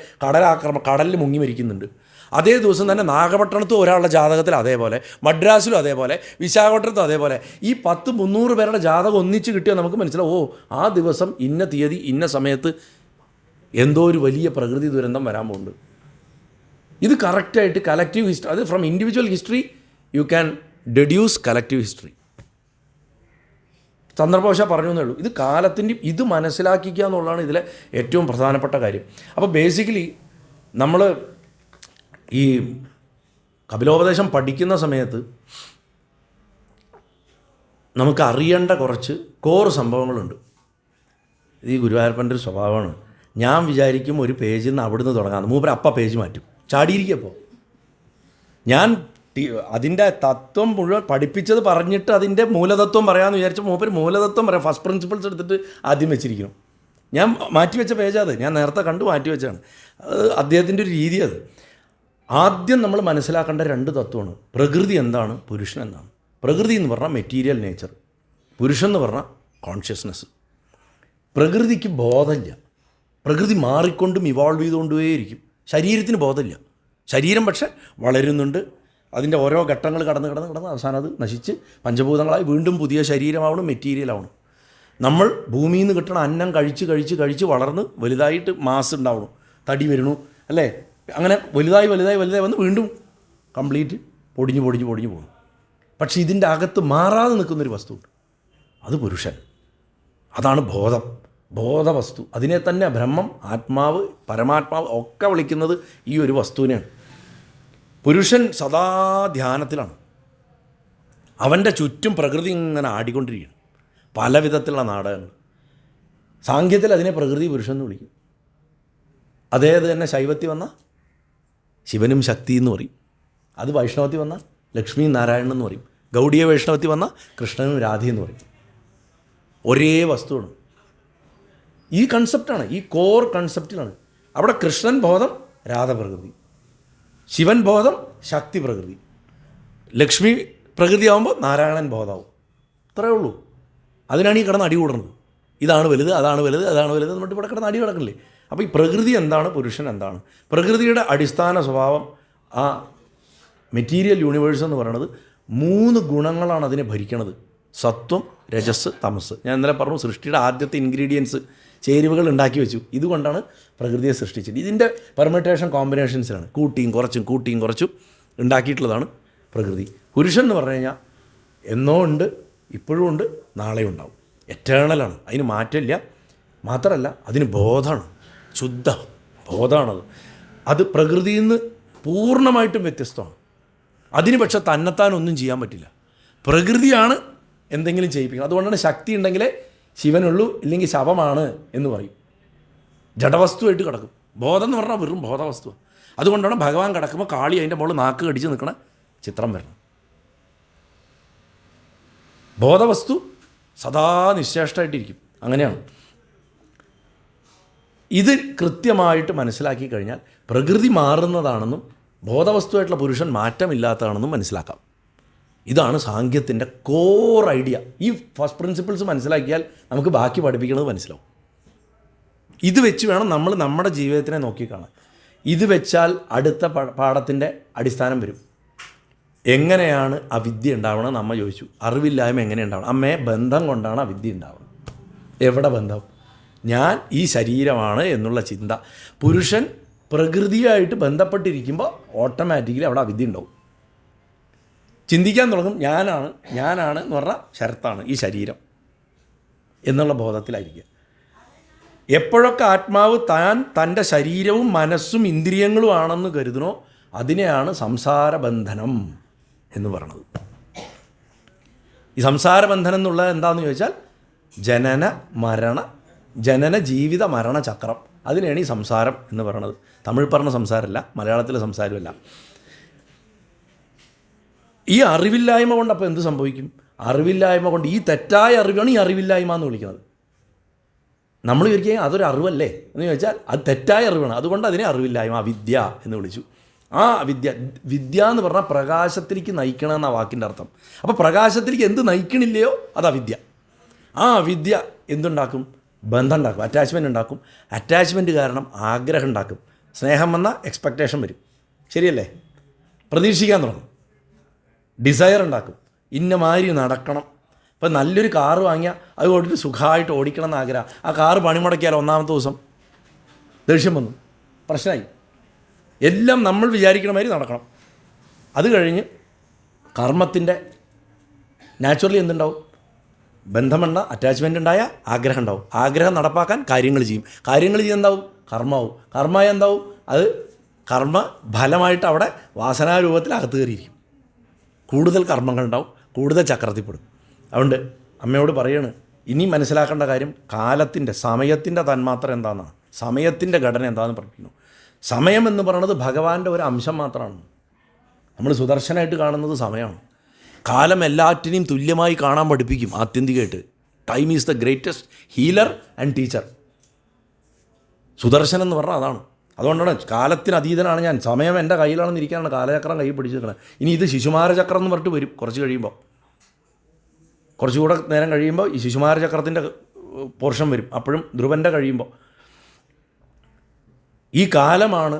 കടലിൽ മുങ്ങി മരിക്കുന്നുണ്ട്. അതേ ദിവസം തന്നെ നാഗപട്ടണത്തും ഒരാളുടെ ജാതകത്തിൽ അതേപോലെ, മദ്രാസിലും അതേപോലെ, വിശാഖപട്ടണത്തും അതേപോലെ. ഈ 300 പേരുടെ ജാതകം ഒന്നിച്ച് കിട്ടിയാൽ നമുക്ക് മനസ്സിലാവും, ഓ ആ ദിവസം ഇന്ന തീയതി ഇന്ന സമയത്ത് എന്തോ ഒരു വലിയ പ്രകൃതി ദുരന്തം വരാൻ പോകുന്നുണ്ട്. ഇത് കറക്റ്റായിട്ട് കലക്റ്റീവ് ഹിസ്റ്ററി, അത് from individual history you can deduce collective history. സന്ദർഭവശാൽ പറഞ്ഞു എന്നേ ഉള്ളൂ. ഇത് കാലത്തിൻ്റെ ഇത് മനസ്സിലാക്കിക്കുക എന്നുള്ളതാണ് ഇതിലെ ഏറ്റവും പ്രധാനപ്പെട്ട കാര്യം. അപ്പോൾ ബേസിക്കലി നമ്മൾ ഈ കപിലോപദേശം പഠിക്കുന്ന സമയത്ത് നമുക്ക് അറിയേണ്ട കുറച്ച് കോർ സംഭവങ്ങളുണ്ട്. ഇത് ഈ ഗുരുവായൂരപ്പൻ്റെ ഒരു സ്വഭാവമാണ്. ഞാൻ വിചാരിക്കും ഒരു പേജിൽ നിന്ന് അവിടുന്ന് തുടങ്ങാമെന്ന്, മൂപ്പര് പേജ് മാറ്റും, ചാടിയിരിക്കപ്പോൾ. ഞാൻ അതിൻ്റെ തത്വം മുഴുവൻ പഠിപ്പിച്ചത് പറഞ്ഞിട്ട് അതിൻ്റെ മൂലതത്വം പറയാമെന്ന് വിചാരിച്ച മൂപ്പര് മൂലതത്വം പറയാം, ഫസ്റ്റ് പ്രിൻസിപ്പിൾസ് എടുത്തിട്ട് ആദ്യം വെച്ചിരിക്കണം. ഞാൻ മാറ്റിവെച്ച പേജാത്, ഞാൻ നേരത്തെ കണ്ടു മാറ്റിവെച്ചാണ്. അത് അദ്ദേഹത്തിൻ്റെ ഒരു രീതി. അത് ആദ്യം നമ്മൾ മനസ്സിലാക്കേണ്ട 2 തത്വമാണ്. പ്രകൃതി എന്താണ്, പുരുഷൻ എന്താണ്. പ്രകൃതി എന്ന് പറഞ്ഞാൽ മെറ്റീരിയൽ നേച്ചർ, പുരുഷൻ എന്ന് പറഞ്ഞാൽ കോൺഷ്യസ്നെസ്. പ്രകൃതിക്ക് ബോധമില്ല, പ്രകൃതി മാറിക്കൊണ്ടും ഇവോൾവ് ചെയ്തുകൊണ്ടേയിരിക്കും. ശരീരത്തിന് ബോധമില്ല, ശരീരം പക്ഷെ വളരുന്നുണ്ട്. അതിൻ്റെ ഓരോ ഘട്ടങ്ങൾ കടന്ന് അവസാനം അത് നശിച്ച് പഞ്ചഭൂതങ്ങളായി വീണ്ടും പുതിയ ശരീരമാവണം, മെറ്റീരിയലാവണം. നമ്മൾ ഭൂമിയിൽ നിന്ന് കിട്ടണ അന്നം കഴിച്ച് വളർന്ന് വലുതായിട്ട് മാസ് ഉണ്ടാവണം, തടി വരണു അല്ലേ. അങ്ങനെ വലുതായി വന്ന് വീണ്ടും കംപ്ലീറ്റ് പൊടിഞ്ഞു പോകണം. പക്ഷേ ഇതിൻ്റെ അകത്ത് മാറാതെ നിൽക്കുന്നൊരു വസ്തുണ്ട്, അത് പുരുഷൻ. അതാണ് ബോധവസ്തു. അതിനെ തന്നെ ബ്രഹ്മം, ആത്മാവ്, പരമാത്മാവ് ഒക്കെ വിളിക്കുന്നത് ഈ ഒരു വസ്തുവിനെയാണ്. പുരുഷൻ സദാ ധ്യാനത്തിലാണ്. അവൻ്റെ ചുറ്റും പ്രകൃതി ഇങ്ങനെ ആടിക്കൊണ്ടിരിക്കുകയാണ്, പല വിധത്തിലുള്ള നാടകങ്ങൾ. സാങ്കേതിൽ അതിനെ പ്രകൃതി പുരുഷൻ എന്ന് വിളിക്കും. അതേത് തന്നെ ശൈവത്തിൽ വന്ന ശിവനും ശക്തി എന്ന് പറയും. അത് വൈഷ്ണവത്തിൽ വന്ന ലക്ഷ്മിയും നാരായണൻ എന്ന് പറയും. ഗൗഡീയ വൈഷ്ണവത്തിൽ വന്ന കൃഷ്ണനും രാധയെന്ന് പറയും. ഒരേ വസ്തുവാണ്. ഈ കൺസെപ്റ്റാണ്, ഈ കോർ കൺസെപ്റ്റിലാണ്. അവിടെ കൃഷ്ണൻ ബോധം രാധപ്രകൃതി, ശിവൻ ബോധം ശക്തി പ്രകൃതി, ലക്ഷ്മി പ്രകൃതി ആകുമ്പോൾ നാരായണൻ ബോധമാവും. ഇത്രയേ ഉള്ളൂ. അതിനാണ് ഈ കിടന്ന് അടി കൂടുന്നത്. ഇതാണ് വലുത്, അതാണ് വലുത് എന്നിട്ട് ഇവിടെ കിടന്ന് അടി കിടക്കില്ലേ. അപ്പോൾ ഈ പ്രകൃതി എന്താണ്, പുരുഷൻ എന്താണ്, പ്രകൃതിയുടെ അടിസ്ഥാന സ്വഭാവം, ആ മെറ്റീരിയൽ യൂണിവേഴ്സ് എന്ന് പറയുന്നത് 3 ഗുണങ്ങളാണ് അതിനെ ഭരിക്കണത്: സത്വം, രജസ്, തമസ്. ഞാൻ ഇന്നലെ പറഞ്ഞു, സൃഷ്ടിയുടെ ആദ്യത്തെ ഇൻഗ്രീഡിയൻസ് ചേരുവകൾ ഉണ്ടാക്കി വെച്ചു. ഇതുകൊണ്ടാണ് പ്രകൃതിയെ സൃഷ്ടിച്ചത്. ഇതിൻ്റെ പെർമിറ്റേഷൻ കോമ്പിനേഷൻസിലാണ്, കൂട്ടിയും കുറച്ചും ഉണ്ടാക്കിയിട്ടുള്ളതാണ് പ്രകൃതി. പുരുഷൻ എന്ന് പറഞ്ഞു കഴിഞ്ഞാൽ എന്നോ ഉണ്ട്, ഇപ്പോഴും ഉണ്ട്, നാളെയും ഉണ്ടാവും. എറ്റേണലാണ്, അതിന് മാറ്റമില്ല. മാത്രമല്ല അതിന് ബോധമാണ്, ശുദ്ധ ബോധമാണത്. അത് പ്രകൃതിയിൽ നിന്ന് പൂർണ്ണമായിട്ടും വ്യത്യസ്തമാണ്. അതിന് പക്ഷെ തന്നെത്താനൊന്നും ചെയ്യാൻ പറ്റില്ല. പ്രകൃതിയാണ് എന്തെങ്കിലും ചെയ്യിപ്പിക്കുന്നത്. അതുകൊണ്ടാണ് ശക്തി ഉണ്ടെങ്കിലേ ശിവനുള്ളൂ, ഇല്ലെങ്കിൽ ശവമാണ് എന്ന് പറയും. ജഡവസ്തുവായിട്ട് കിടക്കും. ബോധം എന്ന് പറഞ്ഞാൽ വെറും ബോധവസ്തു. അതുകൊണ്ടാണ് ഭഗവാൻ കിടക്കുമ്പോൾ കാളി അതിൻ്റെ മുകളിൽ നാക്ക് കടിച്ച് നിൽക്കണ ചിത്രം വരണം. ബോധവസ്തു സദാ നിശ്ചേഷ്ടമായിട്ടിരിക്കും. അങ്ങനെയാണ്. ഇത് കൃത്യമായിട്ട് മനസ്സിലാക്കി കഴിഞ്ഞാൽ പ്രകൃതി മാറുന്നതാണെന്നും ബോധവസ്തുവായിട്ടുള്ള പുരുഷൻ മാറ്റമില്ലാത്തതാണെന്നും മനസ്സിലാക്കാം. ഇതാണ് സാങ്കേത്യത്തിൻ്റെ കോർ ഐഡിയ. ഈ ഫസ്റ്റ് പ്രിൻസിപ്പിൾസ് മനസ്സിലാക്കിയാൽ നമുക്ക് ബാക്കി പഠിപ്പിക്കുന്നത് മനസ്സിലാവും. ഇത് വെച്ച് വേണം നമ്മൾ നമ്മുടെ ജീവിതത്തിനെ നോക്കിക്കാണാൻ. ഇത് വെച്ചാൽ അടുത്ത പാഠത്തിൻ്റെ അടിസ്ഥാനം വരും. എങ്ങനെയാണ് അവിദ്യ ഉണ്ടാവണം എന്ന് അമ്മ ചോദിച്ചു. അറിവില്ലായ്മ എങ്ങനെ ഉണ്ടാവണം? അമ്മയെ ബന്ധം കൊണ്ടാണ് അവിദ്യ ഉണ്ടാവുന്നത്. എവിടെ ബന്ധം? ഞാൻ ഈ ശരീരമാണ് എന്നുള്ള ചിന്ത. പുരുഷൻ പ്രകൃതിയായിട്ട് ബന്ധപ്പെട്ടിരിക്കുമ്പോൾ ഓട്ടോമാറ്റിക്കലി അവിടെ അവിദ്യ ഉണ്ടാവും. ചിന്തിക്കാൻ തുടങ്ങും, ഞാനാണ് എന്ന് പറഞ്ഞാൽ ശരത്താണ് ഈ ശരീരം എന്നുള്ള ബോധത്തിലായിരിക്കുക. എപ്പോഴൊക്കെ ആത്മാവ് തൻ്റെ ശരീരവും മനസ്സും ഇന്ദ്രിയങ്ങളും ആണെന്ന് കരുതണോ അതിനെയാണ് സംസാരബന്ധനം എന്ന് പറയുന്നത്. ഈ സംസാരബന്ധനം എന്നുള്ളത് എന്താണെന്ന് ചോദിച്ചാൽ ജനന ജീവിത മരണ ചക്രം. അതിനെയാണ് ഈ സംസാരം എന്ന് പറയുന്നത്. തമിഴ് പറഞ്ഞ സംസാരമല്ല, മലയാളത്തിലെ സംസാരമല്ല. ഈ അറിവില്ലായ്മ കൊണ്ട് അപ്പോൾ എന്ത് സംഭവിക്കും? അറിവില്ലായ്മ കൊണ്ട് ഈ തെറ്റായ അറിവാണ് ഈ അറിവില്ലായ്മ എന്ന് വിളിക്കുന്നത്. നമ്മൾ വിചാരിക്കുകയും അതൊരു അറിവല്ലേ എന്ന് ചോദിച്ചാൽ അത് തെറ്റായ അറിവാണ്. അതുകൊണ്ട് അതിനെ അറിവില്ലായ്മ, അവിദ്യ എന്ന് വിളിച്ചു. ആ വിദ്യ എന്ന് പറഞ്ഞാൽ പ്രകാശത്തിലേക്ക് നയിക്കണമെന്ന വാക്കിൻ്റെ അർത്ഥം. അപ്പോൾ പ്രകാശത്തിലേക്ക് എന്ത് നയിക്കണില്ലയോ അത് അവിദ്യ. ആ അവിദ്യ എന്തുണ്ടാക്കും? ബന്ധം ഉണ്ടാക്കും, അറ്റാച്ച്മെൻറ്റ് ഉണ്ടാക്കും. അറ്റാച്ച്മെൻറ്റ് കാരണം ആഗ്രഹം ഉണ്ടാക്കും. സ്നേഹം വന്നാൽ എക്സ്പെക്റ്റേഷൻ വരും, ശരിയല്ലേ? പ്രതീക്ഷിക്കാൻ തുടങ്ങും, ഡിസയർ ഉണ്ടാക്കും, ഇന്ന മാതിരി നടക്കണം. ഇപ്പം നല്ലൊരു കാറ് വാങ്ങിയാൽ അത് ഓടിയിട്ട് സുഖമായിട്ട് ഓടിക്കണം എന്ന് ആഗ്രഹം. ആ കാറ് പണിമുടക്കിയാൽ ഒന്നാമത്തെ ദിവസം ദേഷ്യം വന്നു, പ്രശ്നമായി. എല്ലാം നമ്മൾ വിചാരിക്കണ മാതിരി നടക്കണം. അത് കഴിഞ്ഞ് കർമ്മത്തിൻ്റെ നാച്ചുറലി എന്തുണ്ടാവും? ബന്ധമെന്ന അറ്റാച്ച്മെൻ്റ് ഉണ്ടായ ആഗ്രഹം ഉണ്ടാവും. ആഗ്രഹം നടപ്പാക്കാൻ കാര്യങ്ങൾ ചെയ്യും. കാര്യങ്ങൾ ചെയ്യുന്നതാവും കർമ്മമാവും. കർമ്മമായി എന്താവും? അത് കർമ്മ ഫലമായിട്ട് അവിടെ വാസനാരൂപത്തിൽ അകത്ത് കയറിയിരിക്കും. കൂടുതൽ കർമ്മങ്ങളുണ്ടാവും, കൂടുതൽ ചക്രത്തിൽപ്പെടും. അതുകൊണ്ട് അമ്മയോട് പറയാണ്, ഇനി മനസ്സിലാക്കേണ്ട കാര്യം സമയത്തിൻ്റെ തന്മാത്ര എന്താണെന്നാണ്. സമയത്തിൻ്റെ ഘടന എന്താണെന്ന് പഠിപ്പിക്കുന്നു. സമയം എന്ന് പറയുന്നത് ഭഗവാന്റെ ഒരു അംശം മാത്രമാണ്. നമ്മൾ സുദർശനായിട്ട് കാണുന്നത് സമയമാണ്. കാലം എല്ലാറ്റിനെയും തുല്യമായി കാണാൻ പഠിപ്പിക്കും ആത്യന്തികമായിട്ട്. Time is the greatest healer and teacher. സുദർശനം എന്ന് പറഞ്ഞാൽ അതാണ്. അതുകൊണ്ടാണ് കാലത്തിന് അതീതനാണ് ഞാൻ, സമയം എൻ്റെ കയ്യിലാണെന്ന് ഇരിക്കാനാണ് കാലചക്രം കയ്യിൽ പിടിച്ചിരിക്കുന്നത്. ഇനി ഇത് ശിശുമാരചക്രം എന്ന് പറഞ്ഞിട്ട് വരും കുറച്ച് കഴിയുമ്പോൾ. കുറച്ചുകൂടെ നേരം കഴിയുമ്പോൾ ഈ ശിശുമാരചക്രത്തിൻ്റെ പോർഷൻ വരും. അപ്പോഴും ധ്രുവൻ്റെ കഴിയുമ്പോൾ. ഈ കാലമാണ്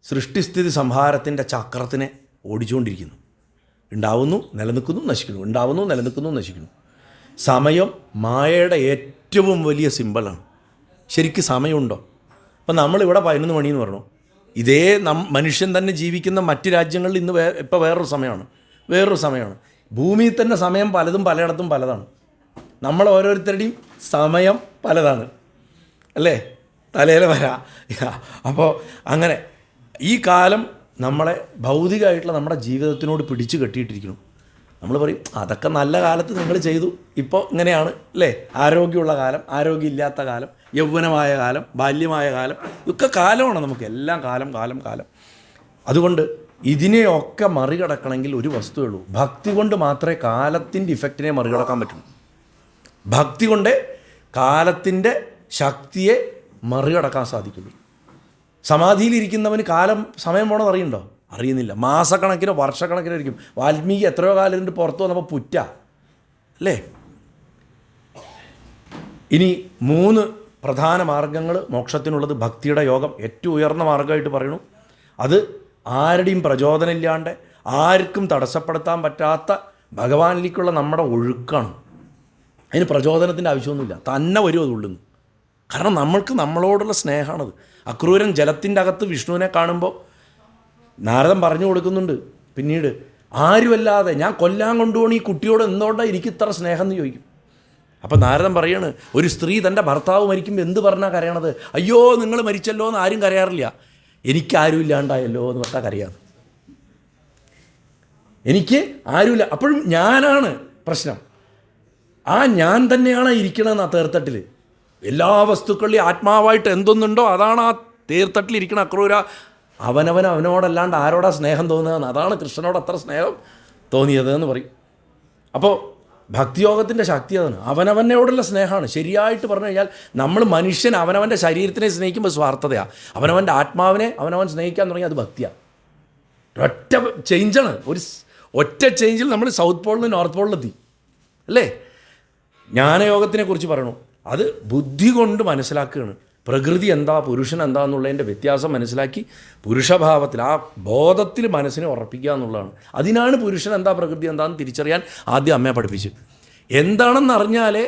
സൃഷ്ടിസ്ഥിതി സംഹാരത്തിൻ്റെ ചക്രത്തിനെ ഓടിച്ചുകൊണ്ടിരിക്കുന്നു. ഉണ്ടാവുന്നു, നിലനിൽക്കുന്നു, നശിക്കുന്നു, ഉണ്ടാവുന്നു, നിലനിൽക്കുന്നു, നശിക്കുന്നു. സമയം മായയുടെ ഏറ്റവും വലിയ സിമ്പളാണ്. ശരിക്കും സമയമുണ്ടോ? അപ്പം നമ്മളിവിടെ 11 മണിയെന്ന് പറഞ്ഞു. ഇതേ മനുഷ്യൻ തന്നെ ജീവിക്കുന്ന മറ്റ് രാജ്യങ്ങളിൽ ഇന്ന് ഇപ്പോൾ വേറൊരു സമയമാണ്. ഭൂമിയിൽ തന്നെ സമയം പലയിടത്തും പലതാണ്. നമ്മൾ ഓരോരുത്തരുടെയും സമയം പലതാണ്, അല്ലേ? തലയിൽ വരാ. അപ്പോൾ അങ്ങനെ ഈ കാലം നമ്മളെ ഭൗതികമായിട്ടുള്ള നമ്മുടെ ജീവിതത്തിനോട് പിടിച്ചു കെട്ടിയിട്ടിരിക്കണം. നമ്മൾ പറയും അതൊക്കെ നല്ല കാലത്ത് നിങ്ങൾ ചെയ്തു, ഇപ്പോൾ ഇങ്ങനെയാണ്, അല്ലേ? ആരോഗ്യമുള്ള കാലം, ആരോഗ്യമില്ലാത്ത കാലം, യൗവനമായ കാലം, ബാല്യമായ കാലം, ഇതൊക്കെ കാലമാണ് നമുക്ക്. എല്ലാം കാലം. അതുകൊണ്ട് ഇതിനെയൊക്കെ മറികടക്കണമെങ്കിൽ ഒരു വസ്തുവേ ഉള്ളൂ. ഭക്തി കൊണ്ട് മാത്രമേ കാലത്തിൻ്റെ ഇഫക്റ്റിനെ മറികടക്കാൻ പറ്റുള്ളൂ. ഭക്തി കൊണ്ട് കാലത്തിൻ്റെ ശക്തിയെ മറികടക്കാൻ സാധിക്കുള്ളൂ. സമാധിയിലിരിക്കുന്നവന് സമയം പോണത് അറിയുന്നുണ്ടോ? അറിയുന്നില്ല. മാസക്കണക്കിനോ വർഷക്കണക്കിനോ ഇരിക്കും. വാൽമീകി എത്രയോ കാലം ഇരുന്ന് പുറത്ത് വന്നപ്പോൾ പുറ്റ, അല്ലേ? ഇനി 3 പ്രധാന മാർഗങ്ങൾ മോക്ഷത്തിനുള്ളത്. ഭക്തിയുടെ യോഗം ഏറ്റവും ഉയർന്ന മാർഗമായിട്ട് പറയണു. അത് ആരുടെയും പ്രചോദനമില്ലാണ്ട് ആർക്കും തടസ്സപ്പെടുത്താൻ പറ്റാത്ത ഭഗവാനിലേക്കുള്ള നമ്മുടെ ഒഴുക്കാണ്. അതിന് പ്രചോദനത്തിൻ്റെ ആവശ്യമൊന്നുമില്ല, തന്നെ വരും അതുള്ളുന്നു. കാരണം നമ്മൾക്ക് നമ്മളോടുള്ള സ്നേഹമാണത്. അക്രൂരൻ ജലത്തിൻ്റെ അകത്ത് വിഷ്ണുവിനെ കാണുമ്പോൾ നാരദൻ പറഞ്ഞു കൊടുക്കുന്നുണ്ട് പിന്നീട്, ആരുമല്ലാതെ ഞാൻ കൊല്ലാൻ കൊണ്ടുപോകണം ഈ കുട്ടിയോട് എന്തുകൊണ്ടാണ് എനിക്ക് ഇത്ര സ്നേഹം എന്ന് ചോദിക്കും. അപ്പോൾ നാരദൻ പറയാണ്, ഒരു സ്ത്രീ തൻ്റെ ഭർത്താവ് മരിക്കുമ്പോൾ എന്ത് പറഞ്ഞാൽ കരയണത്? അയ്യോ നിങ്ങൾ മരിച്ചല്ലോ എന്ന് ആരും കരയാറില്ല, എനിക്കാരും ഇല്ലാണ്ടായല്ലോ എന്ന് പറഞ്ഞാൽ കരയാന്ന്. എനിക്ക് ആരുമില്ല, അപ്പോഴും ഞാനാണ് പ്രശ്നം. ആ ഞാൻ തന്നെയാണ് ഇരിക്കണമെന്ന് ആ തേർത്തട്ടിൽ. എല്ലാ വസ്തുക്കളിലും ആത്മാവായിട്ട് എന്തൊന്നുണ്ടോ അതാണ് ആ തേർത്തട്ടിലിരിക്കണ അക്രൂര. അവനോടല്ലാണ്ട് ആരോടാ സ്നേഹം തോന്നുന്നതെന്ന്. അതാണ് കൃഷ്ണനോട് അത്ര സ്നേഹം തോന്നിയത് എന്ന് പറയും. അപ്പോൾ ഭക്തിയോഗത്തിൻ്റെ ശക്തി അതാണ്. അവനവനോടുള്ള സ്നേഹമാണ്. ശരിയായിട്ട് പറഞ്ഞു കഴിഞ്ഞാൽ നമ്മൾ മനുഷ്യൻ അവനവൻ്റെ ശരീരത്തിനെ സ്നേഹിക്കുമ്പോൾ സ്വാർത്ഥതയാണ്. അവനവൻ്റെ ആത്മാവിനെ അവനവൻ സ്നേഹിക്കാൻ തുടങ്ങി അത് ഭക്തിയാണ്. ഒറ്റ ചേഞ്ചാണ്. ഒറ്റ ചേഞ്ചിൽ നമ്മൾ സൗത്ത് പോളിൽ നിന്ന് നോർത്ത് പോളിലെത്തി, അല്ലേ? ജ്ഞാനയോഗത്തിനെ കുറിച്ച് പറയണു. അത് ബുദ്ധി കൊണ്ട് മനസ്സിലാക്കുകയാണ്. പ്രകൃതി എന്താ പുരുഷൻ എന്താ എന്നുള്ളതിൻ്റെ വ്യത്യാസം മനസ്സിലാക്കി പുരുഷഭാവത്തിൽ ആ ബോധത്തിൽ മനസ്സിനെ ഉറപ്പിക്കുക എന്നുള്ളതാണ്. അതിനാണ് പുരുഷൻ എന്താ പ്രകൃതി എന്താണെന്ന് തിരിച്ചറിയാൻ ആദ്യം അമ്മയെ പഠിപ്പിച്ചു. എന്താണെന്നറിഞ്ഞാലേ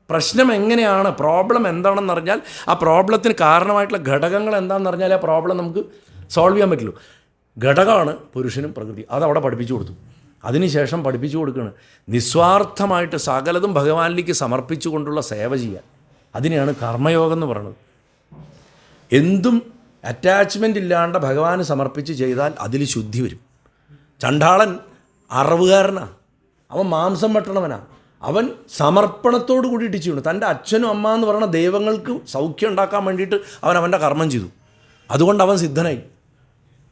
പ്രശ്നം എങ്ങനെയാണ്, പ്രോബ്ലം എന്താണെന്നറിഞ്ഞാൽ ആ പ്രോബ്ലത്തിന് കാരണമായിട്ടുള്ള ഘടകങ്ങൾ എന്താണെന്ന് അറിഞ്ഞാൽ ആ പ്രോബ്ലം നമുക്ക് സോൾവ് ചെയ്യാൻ പറ്റുള്ളൂ. ഘടകമാണ് പുരുഷനും പ്രകൃതി. അതവിടെ പഠിപ്പിച്ചു കൊടുത്തു. അതിനുശേഷം പഠിപ്പിച്ചു കൊടുക്കുകയാണ് നിസ്വാർത്ഥമായിട്ട് സകലതും ഭഗവാനിലേക്ക് സമർപ്പിച്ചുകൊണ്ടുള്ള സേവ ചെയ്യാൻ. അതിനെയാണ് കർമ്മയോഗം എന്ന് പറയുന്നത്. എന്തും അറ്റാച്ച്മെൻ്റ് ഇല്ലാണ്ട് ഭഗവാന് സമർപ്പിച്ച് ചെയ്താൽ അതിൽ ശുദ്ധി വരും. ചണ്ടാളൻ അറവുകാരനാണ്, അവൻ മാംസം വെട്ടണവനാണ്, അവൻ സമർപ്പണത്തോട് കൂടി ഇടിച്ചു വീണു. തൻ്റെ അച്ഛനും അമ്മ എന്ന് പറയുന്ന ദൈവങ്ങൾക്ക് സൗഖ്യം ഉണ്ടാക്കാൻ വേണ്ടിയിട്ട് അവൻ അവൻ്റെ കർമ്മം ചെയ്തു. അതുകൊണ്ട് അവൻ സിദ്ധനായി.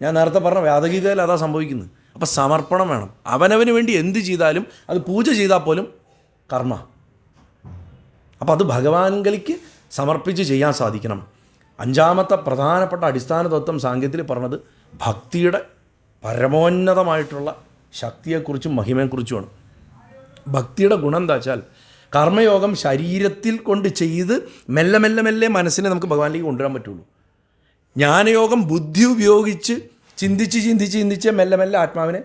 ഞാൻ നേരത്തെ പറഞ്ഞ വ്യാധഗീതയിൽ അതാ സംഭവിക്കുന്നത്. അപ്പോൾ സമർപ്പണം വേണം. അവനവന് വേണ്ടി എന്ത് ചെയ്താലും അത് പൂജ ചെയ്താൽ പോലും കർമ്മ. അപ്പോൾ അത് ഭഗവാൻകലിക്ക് സമർപ്പിച്ച് ചെയ്യാൻ സാധിക്കണം. അഞ്ചാമത്തെ പ്രധാനപ്പെട്ട അടിസ്ഥാന തത്വം സാങ്കേതിൽ പറഞ്ഞത് ഭക്തിയുടെ പരമോന്നതമായിട്ടുള്ള ശക്തിയെക്കുറിച്ചും മഹിമയെക്കുറിച്ചുമാണ്. ഭക്തിയുടെ ഗുണം എന്താ വെച്ചാൽ കർമ്മയോഗം ശരീരത്തിൽ കൊണ്ട് ചെയ്ത് മെല്ലെ മെല്ലെ മെല്ലെ മനസ്സിനെ നമുക്ക് ഭഗവാനിലേക്ക് കൊണ്ടുവരാൻ പറ്റുള്ളൂ. ജ്ഞാനയോഗം ബുദ്ധി ഉപയോഗിച്ച് ചിന്തിച്ച് ചിന്തിച്ച് ചിന്തിച്ച് മെല്ലെ മെല്ലെ ആത്മാവിനെ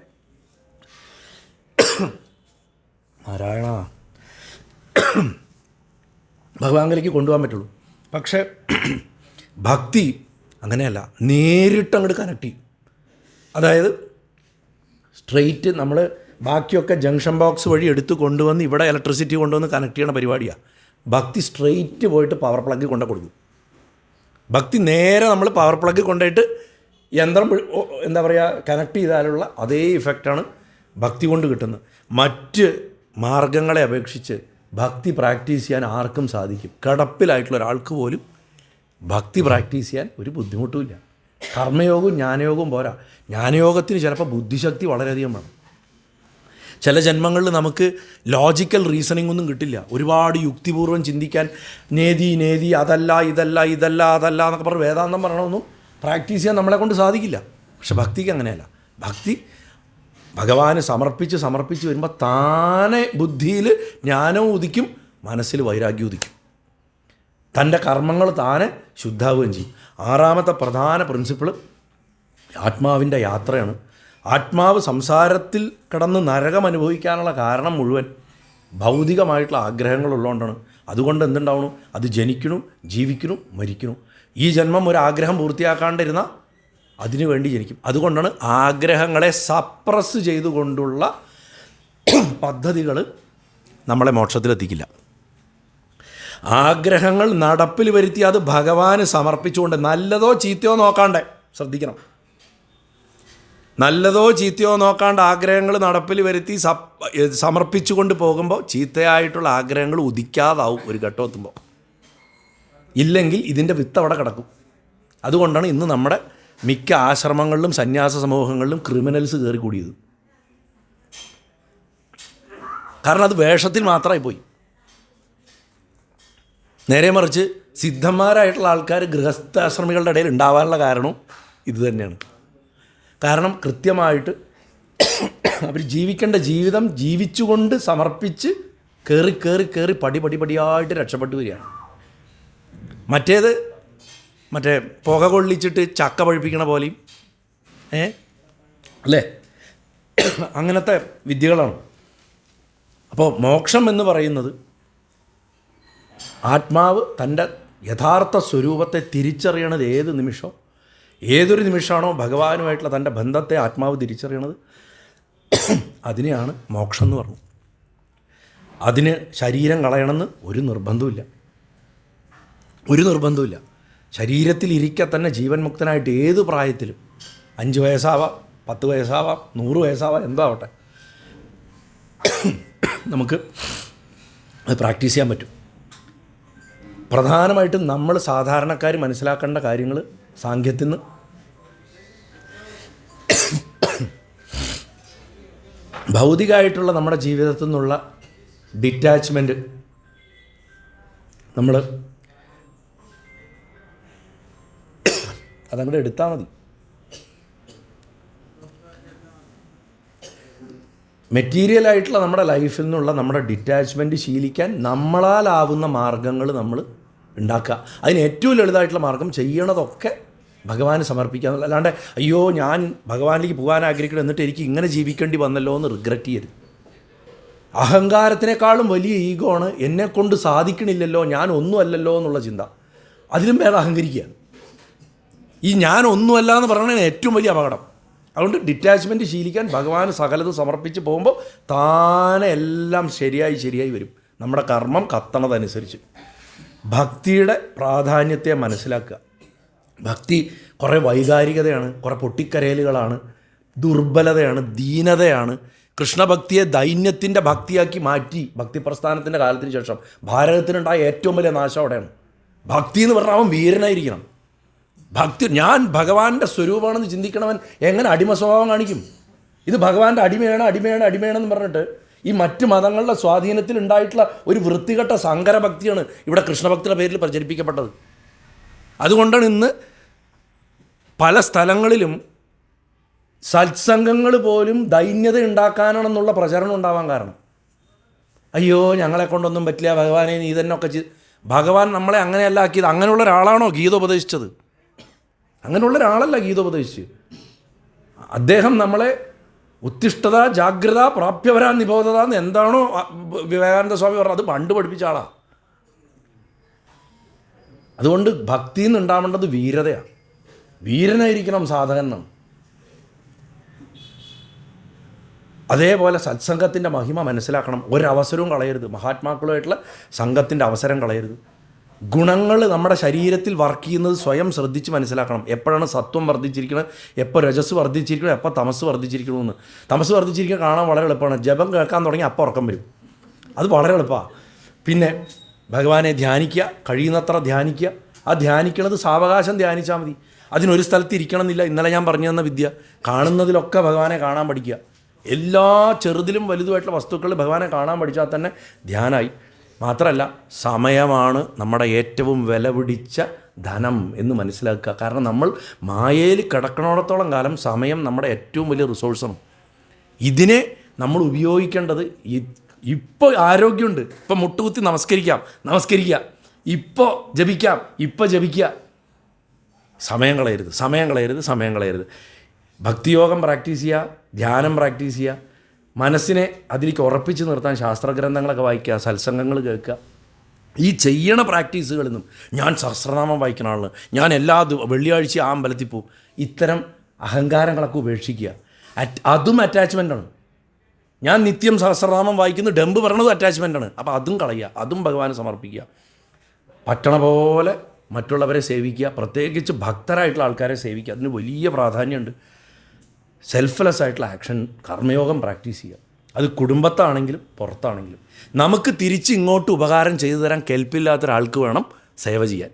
നാരായണ ഭഗവാനിലേക്ക് കൊണ്ടുപോകാൻ പറ്റുള്ളൂ. പക്ഷേ ഭക്തി അങ്ങനെയല്ല, നേരിട്ട് അങ്ങോട്ട് കണക്ട് ചെയ്യും. അതായത് സ്ട്രെയിറ്റ് നമ്മൾ ബാക്കിയൊക്കെ ജംഗ്ഷൻ ബോക്സ് വഴി എടുത്ത് കൊണ്ടുവന്ന് ഇവിടെ ഇലക്ട്രിസിറ്റി കൊണ്ടുവന്ന് കണക്ട് ചെയ്യണ പരിപാടിയാണ്. ഭക്തി സ്ട്രെയിറ്റ് പോയിട്ട് പവർ പ്ലഗ് കൊണ്ടു കൊടുക്കും. ഭക്തി നേരെ നമ്മൾ പവർ പ്ലഗ് കൊണ്ടുപോയിട്ട് യന്ത്രം എന്താ പറയുക കണക്ട് ചെയ്താലുള്ള അതേ ഇഫക്റ്റാണ് ഭക്തി കൊണ്ട് കിട്ടുന്നത്. മറ്റ് മാർഗങ്ങളെ അപേക്ഷിച്ച് ഭക്തി പ്രാക്ടീസ് ചെയ്യാൻ ആർക്കും സാധിക്കും. കിടപ്പിലായിട്ടുള്ള ഒരാൾക്ക് പോലും ഭക്തി പ്രാക്ടീസ് ചെയ്യാൻ ഒരു ബുദ്ധിമുട്ടുമില്ല. കർമ്മയോഗവും ജ്ഞാനയോഗവും പോരാ. ജ്ഞാനയോഗത്തിന് ചിലപ്പോൾ ബുദ്ധിശക്തി വളരെയധികം വേണം. ചില ജന്മങ്ങളിൽ നമുക്ക് ലോജിക്കൽ റീസണിംഗ് ഒന്നും കിട്ടില്ല. ഒരുപാട് യുക്തിപൂർവ്വം ചിന്തിക്കാൻ നേതി നേതി അതല്ല ഇതല്ല ഇതല്ല അതല്ല എന്നൊക്കെ പറഞ്ഞ് വേദാന്തം പറയണമെന്നും പ്രാക്ടീസ് ചെയ്യാൻ നമ്മളെ കൊണ്ട് സാധിക്കില്ല. പക്ഷെ ഭക്തിക്ക് അങ്ങനെയല്ല. ഭക്തി ഭഗവാന് സമർപ്പിച്ച് സമർപ്പിച്ച് വരുമ്പോൾ താനെ ബുദ്ധിയിൽ ജ്ഞാനവും ഉദിക്കും, മനസ്സിൽ വൈരാഗ്യം ഉദിക്കും, തൻ്റെ കർമ്മങ്ങൾ താനെ ശുദ്ധാവുകയും ചെയ്യും. ആറാമത്തെ പ്രധാന പ്രിൻസിപ്പിൾ ആത്മാവിൻ്റെ യാത്രയാണ്. ആത്മാവ് സംസാരത്തിൽ കിടന്ന് നരകം അനുഭവിക്കാനുള്ള കാരണം മുഴുവൻ ഭൗതികമായിട്ടുള്ള ആഗ്രഹങ്ങളുള്ളതുകൊണ്ടാണ്. അതുകൊണ്ട് എന്തുണ്ടാവണം? അത് ജനിക്കണം, ജീവിക്കണം, മരിക്കണം. ഈ ജന്മം ഒരു ആഗ്രഹം പൂർത്തിയാക്കാണ്ടിരുന്ന അതിനു വേണ്ടി ജനിക്കും. അതുകൊണ്ടാണ് ആഗ്രഹങ്ങളെ സപ്രസ് ചെയ്തുകൊണ്ടുള്ള പദ്ധതികൾ നമ്മളെ മോക്ഷത്തിലെത്തിക്കില്ല. ആഗ്രഹങ്ങൾ നടപ്പിൽ വരുത്തി അത് ഭഗവാന് സമർപ്പിച്ചുകൊണ്ട് നല്ലതോ ചീത്തയോ നോക്കാണ്ടേ ശ്രദ്ധിക്കണം. നല്ലതോ ചീത്തയോ നോക്കാണ്ട് ആഗ്രഹങ്ങൾ നടപ്പിൽ വരുത്തി സമർപ്പിച്ചുകൊണ്ട് പോകുമ്പോൾ ചീത്തയായിട്ടുള്ള ആഗ്രഹങ്ങൾ ഉദിക്കാതാവും ഒരു ഘട്ടം എത്തുമ്പോൾ. ഇല്ലെങ്കിൽ ഇതിൻ്റെ വിത്ത് അവിടെ കിടക്കും. അതുകൊണ്ടാണ് ഇന്ന് നമ്മുടെ മിക്ക ആശ്രമങ്ങളിലും സന്യാസ സമൂഹങ്ങളിലും ക്രിമിനൽസ് കയറി കൂടിയത്. കാരണം അത് വേഷത്തിൽ മാത്രമായി പോയി. നേരെ മറിച്ച് സിദ്ധന്മാരായിട്ടുള്ള ആൾക്കാർ ഗൃഹസ്ഥാശ്രമികളുടെ ഇടയിൽ ഉണ്ടാവാനുള്ള കാരണം ഇത് തന്നെയാണ്. കാരണം കൃത്യമായിട്ട് അവർ ജീവിക്കേണ്ട ജീവിതം ജീവിച്ചുകൊണ്ട് സമർപ്പിച്ച് കയറി കയറി കയറി പടിയായിട്ട് രക്ഷപ്പെട്ടു വരികയാണ്. മറ്റേ പുക കൊള്ളിച്ചിട്ട് ചക്ക പഴുപ്പിക്കണ പോലെയും അല്ലേ, അങ്ങനത്തെ വിദ്യകളാണ്. അപ്പോൾ മോക്ഷം എന്ന് പറയുന്നത് ആത്മാവ് തൻ്റെ യഥാർത്ഥ സ്വരൂപത്തെ തിരിച്ചറിയണത് ഏതൊരു നിമിഷമാണോ ഭഗവാനുമായിട്ടുള്ള തൻ്റെ ബന്ധത്തെ ആത്മാവ് തിരിച്ചറിയണത് അതിനെയാണ് മോക്ഷം എന്ന് പറഞ്ഞു. അതിന് ശരീരം കളയണമെന്ന് ഒരു നിർബന്ധമില്ല. ശരീരത്തിൽ ഇരിക്കെ തന്നെ ജീവൻ മുക്തനായിട്ട് ഏത് പ്രായത്തിലും 5 വയസ്സാവാം, 10 വയസ്സാവാം, 100 വയസ്സാവാം, എന്താവട്ടെ നമുക്ക് അത് പ്രാക്ടീസ് ചെയ്യാൻ പറ്റും. പ്രധാനമായിട്ടും നമ്മൾ സാധാരണക്കാർ മനസ്സിലാക്കേണ്ട കാര്യങ്ങൾ സാങ്കേത്തിൽ നിന്ന് ഭൗതികമായിട്ടുള്ള നമ്മുടെ ജീവിതത്തിൽ നിന്നുള്ള ഡിറ്റാച്ച്മെൻറ്റ് നമ്മൾ അതങ്ങോട്ട് എടുത്താൽ മതി. മെറ്റീരിയലായിട്ടുള്ള നമ്മുടെ ലൈഫിൽ നിന്നുള്ള നമ്മുടെ ഡിറ്റാച്ച്മെൻറ്റ് ശീലിക്കാൻ നമ്മളാലാവുന്ന മാർഗങ്ങൾ നമ്മൾ ഉണ്ടാക്കുക. അതിന് ഏറ്റവും ലളിതമായിട്ടുള്ള മാർഗം ചെയ്യണതൊക്കെ ഭഗവാന് സമർപ്പിക്കുക എന്നുള്ള. അല്ലാണ്ട് അയ്യോ ഞാൻ ഭഗവാനിലേക്ക് പോകാൻ ആഗ്രഹിക്കണം എന്നിട്ട് എനിക്ക് ഇങ്ങനെ ജീവിക്കേണ്ടി വന്നല്ലോ എന്ന് റിഗ്രറ്റ് ചെയ്യരുത്. അഹങ്കാരത്തിനേക്കാളും വലിയ ഈഗോ ആണ് എന്നെക്കൊണ്ട് സാധിക്കണില്ലല്ലോ, ഞാൻ ഒന്നുമല്ലല്ലോ എന്നുള്ള ചിന്ത. അതിലും വേറെ അഹങ്കരിക്കുക. ഈ ഞാൻ ഒന്നുമല്ല എന്ന് പറയുന്നതാണ് ഏറ്റവും വലിയ അപകടം. അതുകൊണ്ട് ഡിറ്റാച്ച്മെൻറ്റ് ശീലിക്കാൻ ഭഗവാന് സകലത് സമർപ്പിച്ച് പോകുമ്പോൾ താനെ എല്ലാം ശരിയായി വരും. നമ്മുടെ കർമ്മം കത്തണതനുസരിച്ച്. ഭക്തിയുടെ പ്രാധാന്യത്തെ മനസ്സിലാക്കുക. ഭക്തി കുറേ വൈകാരികതയാണ്, കുറേ പൊട്ടിക്കരയലുകളാണ്, ദുർബലതയാണ്, ദീനതയാണ്. കൃഷ്ണഭക്തിയെ ദൈന്യത്തിൻ്റെ ഭക്തിയാക്കി മാറ്റി ഭക്തിപ്രസ്ഥാനത്തിൻ്റെ കാലത്തിന് ശേഷം ഭാരതത്തിനുണ്ടായ ഏറ്റവും വലിയ നാശം അവിടെയാണ്. ഭക്തി എന്ന് പറഞ്ഞാൽ അവൻ വീരനായിരിക്കണം. ഭക്തി ഞാൻ ഭഗവാന്റെ സ്വരൂപമാണെന്ന് ചിന്തിക്കണവൻ എങ്ങനെ അടിമ സ്വഭാവം കാണിക്കും? ഇത് ഭഗവാന്റെ അടിമയാണെന്ന് പറഞ്ഞിട്ട് ഈ മറ്റ് മതങ്ങളുടെ സ്വാധീനത്തിൽ ഉണ്ടായിട്ടുള്ള ഒരു വൃത്തികെട്ട സങ്കരഭക്തിയാണ് ഇവിടെ കൃഷ്ണഭക്തിയുടെ പേരിൽ പ്രചരിപ്പിക്കപ്പെട്ടത്. അതുകൊണ്ടാണ് ഇന്ന് പല സ്ഥലങ്ങളിലും സത്സംഗങ്ങൾ പോലും ദൈന്യത ഉണ്ടാക്കാനാണെന്നുള്ള പ്രചരണം ഉണ്ടാവാൻ കാരണം. അയ്യോ ഞങ്ങളെ കൊണ്ടൊന്നും പറ്റില്ല, ഭഗവാനെ നീ തന്നെ ഒക്കെ ഭഗവാൻ നമ്മളെ അങ്ങനെയല്ല ആക്കിയത്. അങ്ങനെയുള്ള ഒരാളാണോ ഗീത ഉപദേശിച്ചത്? അങ്ങനെയുള്ള ഒരാളല്ല ഗീത ഉപദേശിച്ചത്. അദ്ദേഹം നമ്മളെ ഉത്തിഷ്ഠത, ജാഗ്രത, പ്രാപ്യവരാ നിബോധത എന്ന് എന്താണോ വിവേകാനന്ദ സ്വാമി പറഞ്ഞത്, അത് പണ്ട് പഠിപ്പിച്ച ആളാണ്. അതുകൊണ്ട് ഭക്തിയിൽ നിന്ന് ഉണ്ടാവേണ്ടത് വീരതയാണ്. വീരനായിരിക്കണം സാധകൻ എന്നാണ്. അതേപോലെ സത്സംഗത്തിൻ്റെ മഹിമ മനസ്സിലാക്കണം. ഒരവസരവും കളയരുത്. മഹാത്മാക്കളുമായിട്ടുള്ള സംഘത്തിൻ്റെ അവസരം കളയരുത്. ഗുണങ്ങൾ നമ്മുടെ ശരീരത്തിൽ വർക്ക് ചെയ്യുന്നത് സ്വയം ശ്രദ്ധിച്ച് മനസ്സിലാക്കണം. എപ്പോഴാണ് സത്വം വർദ്ധിച്ചിരിക്കുന്നത്, എപ്പോൾ രജസ് വർദ്ധിച്ചിരിക്കണം, എപ്പോൾ തമസ് വർദ്ധിച്ചിരിക്കണമെന്ന്. തമസ് വർദ്ധിച്ചിരിക്കുക കാണാൻ വളരെ എളുപ്പമാണ്. ജപം കേൾക്കാൻ തുടങ്ങി അപ്പോൾ ഉറക്കം വരും. അത് വളരെ എളുപ്പമാണ്. പിന്നെ ഭഗവാനെ ധ്യാനിക്കുക, കഴിയുന്നത്ര ധ്യാനിക്കുക. ആ ധ്യാനിക്കണത് സാവകാശം ധ്യാനിച്ചാൽ മതി. അതിനൊരു സ്ഥലത്ത് ഇരിക്കണമെന്നില്ല. ഇന്നലെ ഞാൻ പറഞ്ഞു തന്ന വിദ്യ, കാണുന്നതിലൊക്കെ ഭഗവാനെ കാണാൻ പഠിക്കുക. എല്ലാ ചെറുതിലും വലുതുമായിട്ടുള്ള വസ്തുക്കൾ ഭഗവാനെ കാണാൻ പഠിച്ചാൽ തന്നെ ധ്യാനമായി. മാത്രമല്ല സമയമാണ് നമ്മുടെ ഏറ്റവും വില പിടിച്ച ധനം എന്ന് മനസ്സിലാക്കുക. കാരണം നമ്മൾ മായയിൽ കിടക്കണോടത്തോളം കാലം സമയം നമ്മുടെ ഏറ്റവും വലിയ റിസോഴ്സാണ്. ഇതിനെ നമ്മൾ ഉപയോഗിക്കേണ്ടത് ഇപ്പോൾ ആരോഗ്യമുണ്ട്, ഇപ്പം മുട്ടുകുത്തി നമസ്കരിക്കുക, ഇപ്പോൾ ജപിക്കുക. സമയം കളയരുത്. ഭക്തിയോഗം പ്രാക്ടീസ് ചെയ്യുക, ധ്യാനം പ്രാക്ടീസ് ചെയ്യുക, മനസ്സിനെ അതിലേക്ക് ഉറപ്പിച്ച് നിർത്താൻ ശാസ്ത്രഗ്രന്ഥങ്ങളൊക്കെ വായിക്കുക, സത്സംഗങ്ങൾ കേൾക്കുക. ഈ ചെയ്യണ പ്രാക്ടീസുകളിൽ നിന്നും ഞാൻ സഹസ്രനാമം വായിക്കുന്ന ആളാണ്, ഞാൻ എല്ലാ വെള്ളിയാഴ്ച ആ അമ്പലത്തിൽ പോവും, ഇത്തരം അഹങ്കാരങ്ങളൊക്കെ ഉപേക്ഷിക്കുക. അതും അറ്റാച്ച്മെൻ്റാണ്. ഞാൻ നിത്യം സഹസ്രനാമം വായിക്കുന്നു, ഡംബ് പറയണതും അറ്റാച്ച്മെൻ്റാണ്. അപ്പോൾ അതും കളയുക, അതും ഭഗവാന് സമർപ്പിക്കുക. പറ്റണ പോലെ മറ്റുള്ളവരെ സേവിക്കുക, പ്രത്യേകിച്ച് ഭക്തരായിട്ടുള്ള ആൾക്കാരെ സേവിക്കുക. അതിന് വലിയ പ്രാധാന്യമുണ്ട്. സെൽഫ്ലെസ് ആയിട്ടുള്ള ആക്ഷൻ, കർമ്മയോഗം പ്രാക്ടീസ് ചെയ്യുക. അത് കുടുംബത്താണെങ്കിലും പുറത്താണെങ്കിലും. നമുക്ക് തിരിച്ച് ഇങ്ങോട്ട് ഉപകാരം ചെയ്തു തരാൻ കെൽപ്പില്ലാത്ത ഒരാൾക്ക് വേണം സേവ ചെയ്യാൻ.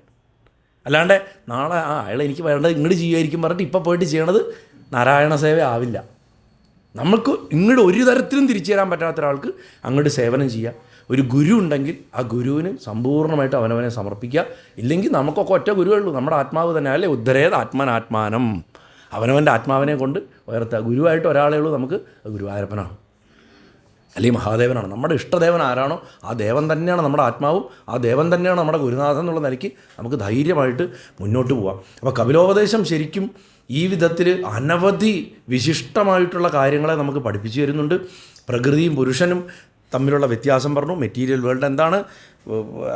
അല്ലാണ്ട് നാളെ അയാൾ എനിക്ക് വേണ്ടത് ഇങ്ങോട്ട് ചെയ്യുമായിരിക്കും പറഞ്ഞിട്ട് ഇപ്പോൾ പോയിട്ട് ചെയ്യണത് നാരായണ സേവ ആവില്ല. നമുക്ക് ഇങ്ങോട്ട് ഒരു തരത്തിലും തിരിച്ചു തരാൻ പറ്റാത്ത ഒരാൾക്ക് അങ്ങോട്ട് സേവനം ചെയ്യുക. ഒരു ഗുരു ഉണ്ടെങ്കിൽ ആ ഗുരുവിന് സമ്പൂർണ്ണമായിട്ട് അവനവനെ സമർപ്പിക്കുക. ഇല്ലെങ്കിൽ നമുക്കൊക്കെ ഒറ്റ ഗുരുവേ ഉള്ളൂ, നമ്മുടെ ആത്മാവ് തന്നെ. അല്ലേ, ഉദ്ധരേത് ആത്മാനം. അവനവൻ്റെ ആത്മാവിനെ കൊണ്ട് ഉയർത്തുക. ഗുരുവായിട്ട് ഒരാളേ ഉള്ളൂ നമുക്ക്, ഗുരുവായൂരപ്പനാണ്, അല്ലെങ്കിൽ മഹാദേവനാണ്. നമ്മുടെ ഇഷ്ടദേവൻ ആരാണോ ആ ദേവൻ തന്നെയാണ് നമ്മുടെ ആത്മാവും, ആ ദേവൻ തന്നെയാണ് നമ്മുടെ ഗുരുനാഥൻ എന്നുള്ള നിലയ്ക്ക് നമുക്ക് ധൈര്യമായിട്ട് മുന്നോട്ട് പോകാം. അപ്പോൾ കപിലോപദേശം ശരിക്കും ഈ വിധത്തിൽ അനവധി വിശിഷ്ടമായിട്ടുള്ള കാര്യങ്ങളെ നമുക്ക് പഠിപ്പിച്ചു തരുന്നുണ്ട്. പ്രകൃതിയും പുരുഷനും തമ്മിലുള്ള വ്യത്യാസം പറഞ്ഞു, മെറ്റീരിയൽ വേൾഡ് എന്താണ്,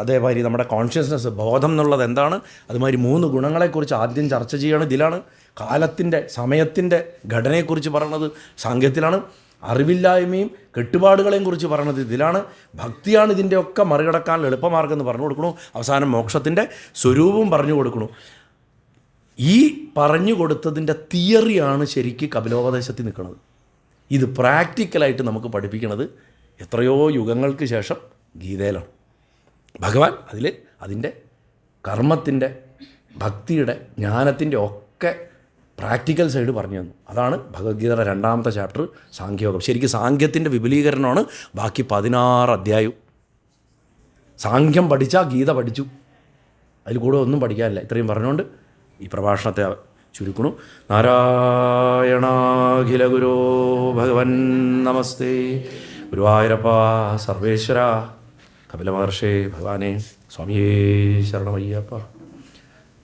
അതേമാതിരി നമ്മുടെ കോൺഷ്യസ്നസ്, ബോധം എന്നുള്ളത് എന്താണ്, അതുമാതിരി 3 ഗുണങ്ങളെക്കുറിച്ച് ആദ്യം ചർച്ച ചെയ്യണം. ഇതിലാണ് കാലത്തിൻ്റെ സമയത്തിൻ്റെ ഘടനയെക്കുറിച്ച് പറയുന്നത് സാങ്കേത്യത്തിലാണ്. അറിവില്ലായ്മയും കെട്ടുപാടുകളെയും കുറിച്ച് പറയുന്നത് ഇതിലാണ്. ഭക്തിയാണ് ഇതിൻ്റെയൊക്കെ മറികടക്കാനുള്ള എളുപ്പമാർഗ്ഗം എന്ന് പറഞ്ഞു കൊടുക്കണു. അവസാനം മോക്ഷത്തിൻ്റെ സ്വരൂപവും പറഞ്ഞു കൊടുക്കണു. ഈ പറഞ്ഞു കൊടുത്തതിൻ്റെ തിയറിയാണ് ശരിക്കും കപിലോപദേശത്തിൽ നിൽക്കുന്നത്. ഇത് പ്രാക്ടിക്കലായിട്ട് നമുക്ക് പഠിപ്പിക്കുന്നത് എത്രയോ യുഗങ്ങൾക്ക് ശേഷം ഗീതയിലാണ്. ഭഗവാൻ അതിൻ്റെ കർമ്മത്തിൻ്റെ, ഭക്തിയുടെ, ജ്ഞാനത്തിൻ്റെ ഒക്കെ പ്രാക്ടിക്കൽ സൈഡ് പറഞ്ഞു തന്നു. അതാണ് ഭഗവത്ഗീതയുടെ 2ാമത്തെ ചാപ്റ്റർ സാഖ്യയോഗം. ശരിക്കും സാഖ്യത്തിൻ്റെ വിപുലീകരണമാണ് ബാക്കി 16 അധ്യായവും. സാഖ്യം പഠിച്ചാൽ ഗീത പഠിച്ചു, അതിൽ കൂടെ ഒന്നും പഠിക്കാനില്ല. ഇത്രയും പറഞ്ഞുകൊണ്ട് ഈ പ്രഭാഷണത്തെ ചുരുക്കണു. നാരായണാഖില ഗുരോ ഭഗവൻ നമസ്തേ. ഗുരുവായൂരപ്പ സർവേശ്വര, കപില മഹർഷേ ഭഗവാനേ. സ്വാമിയേ ശരണമയ്യപ്പ.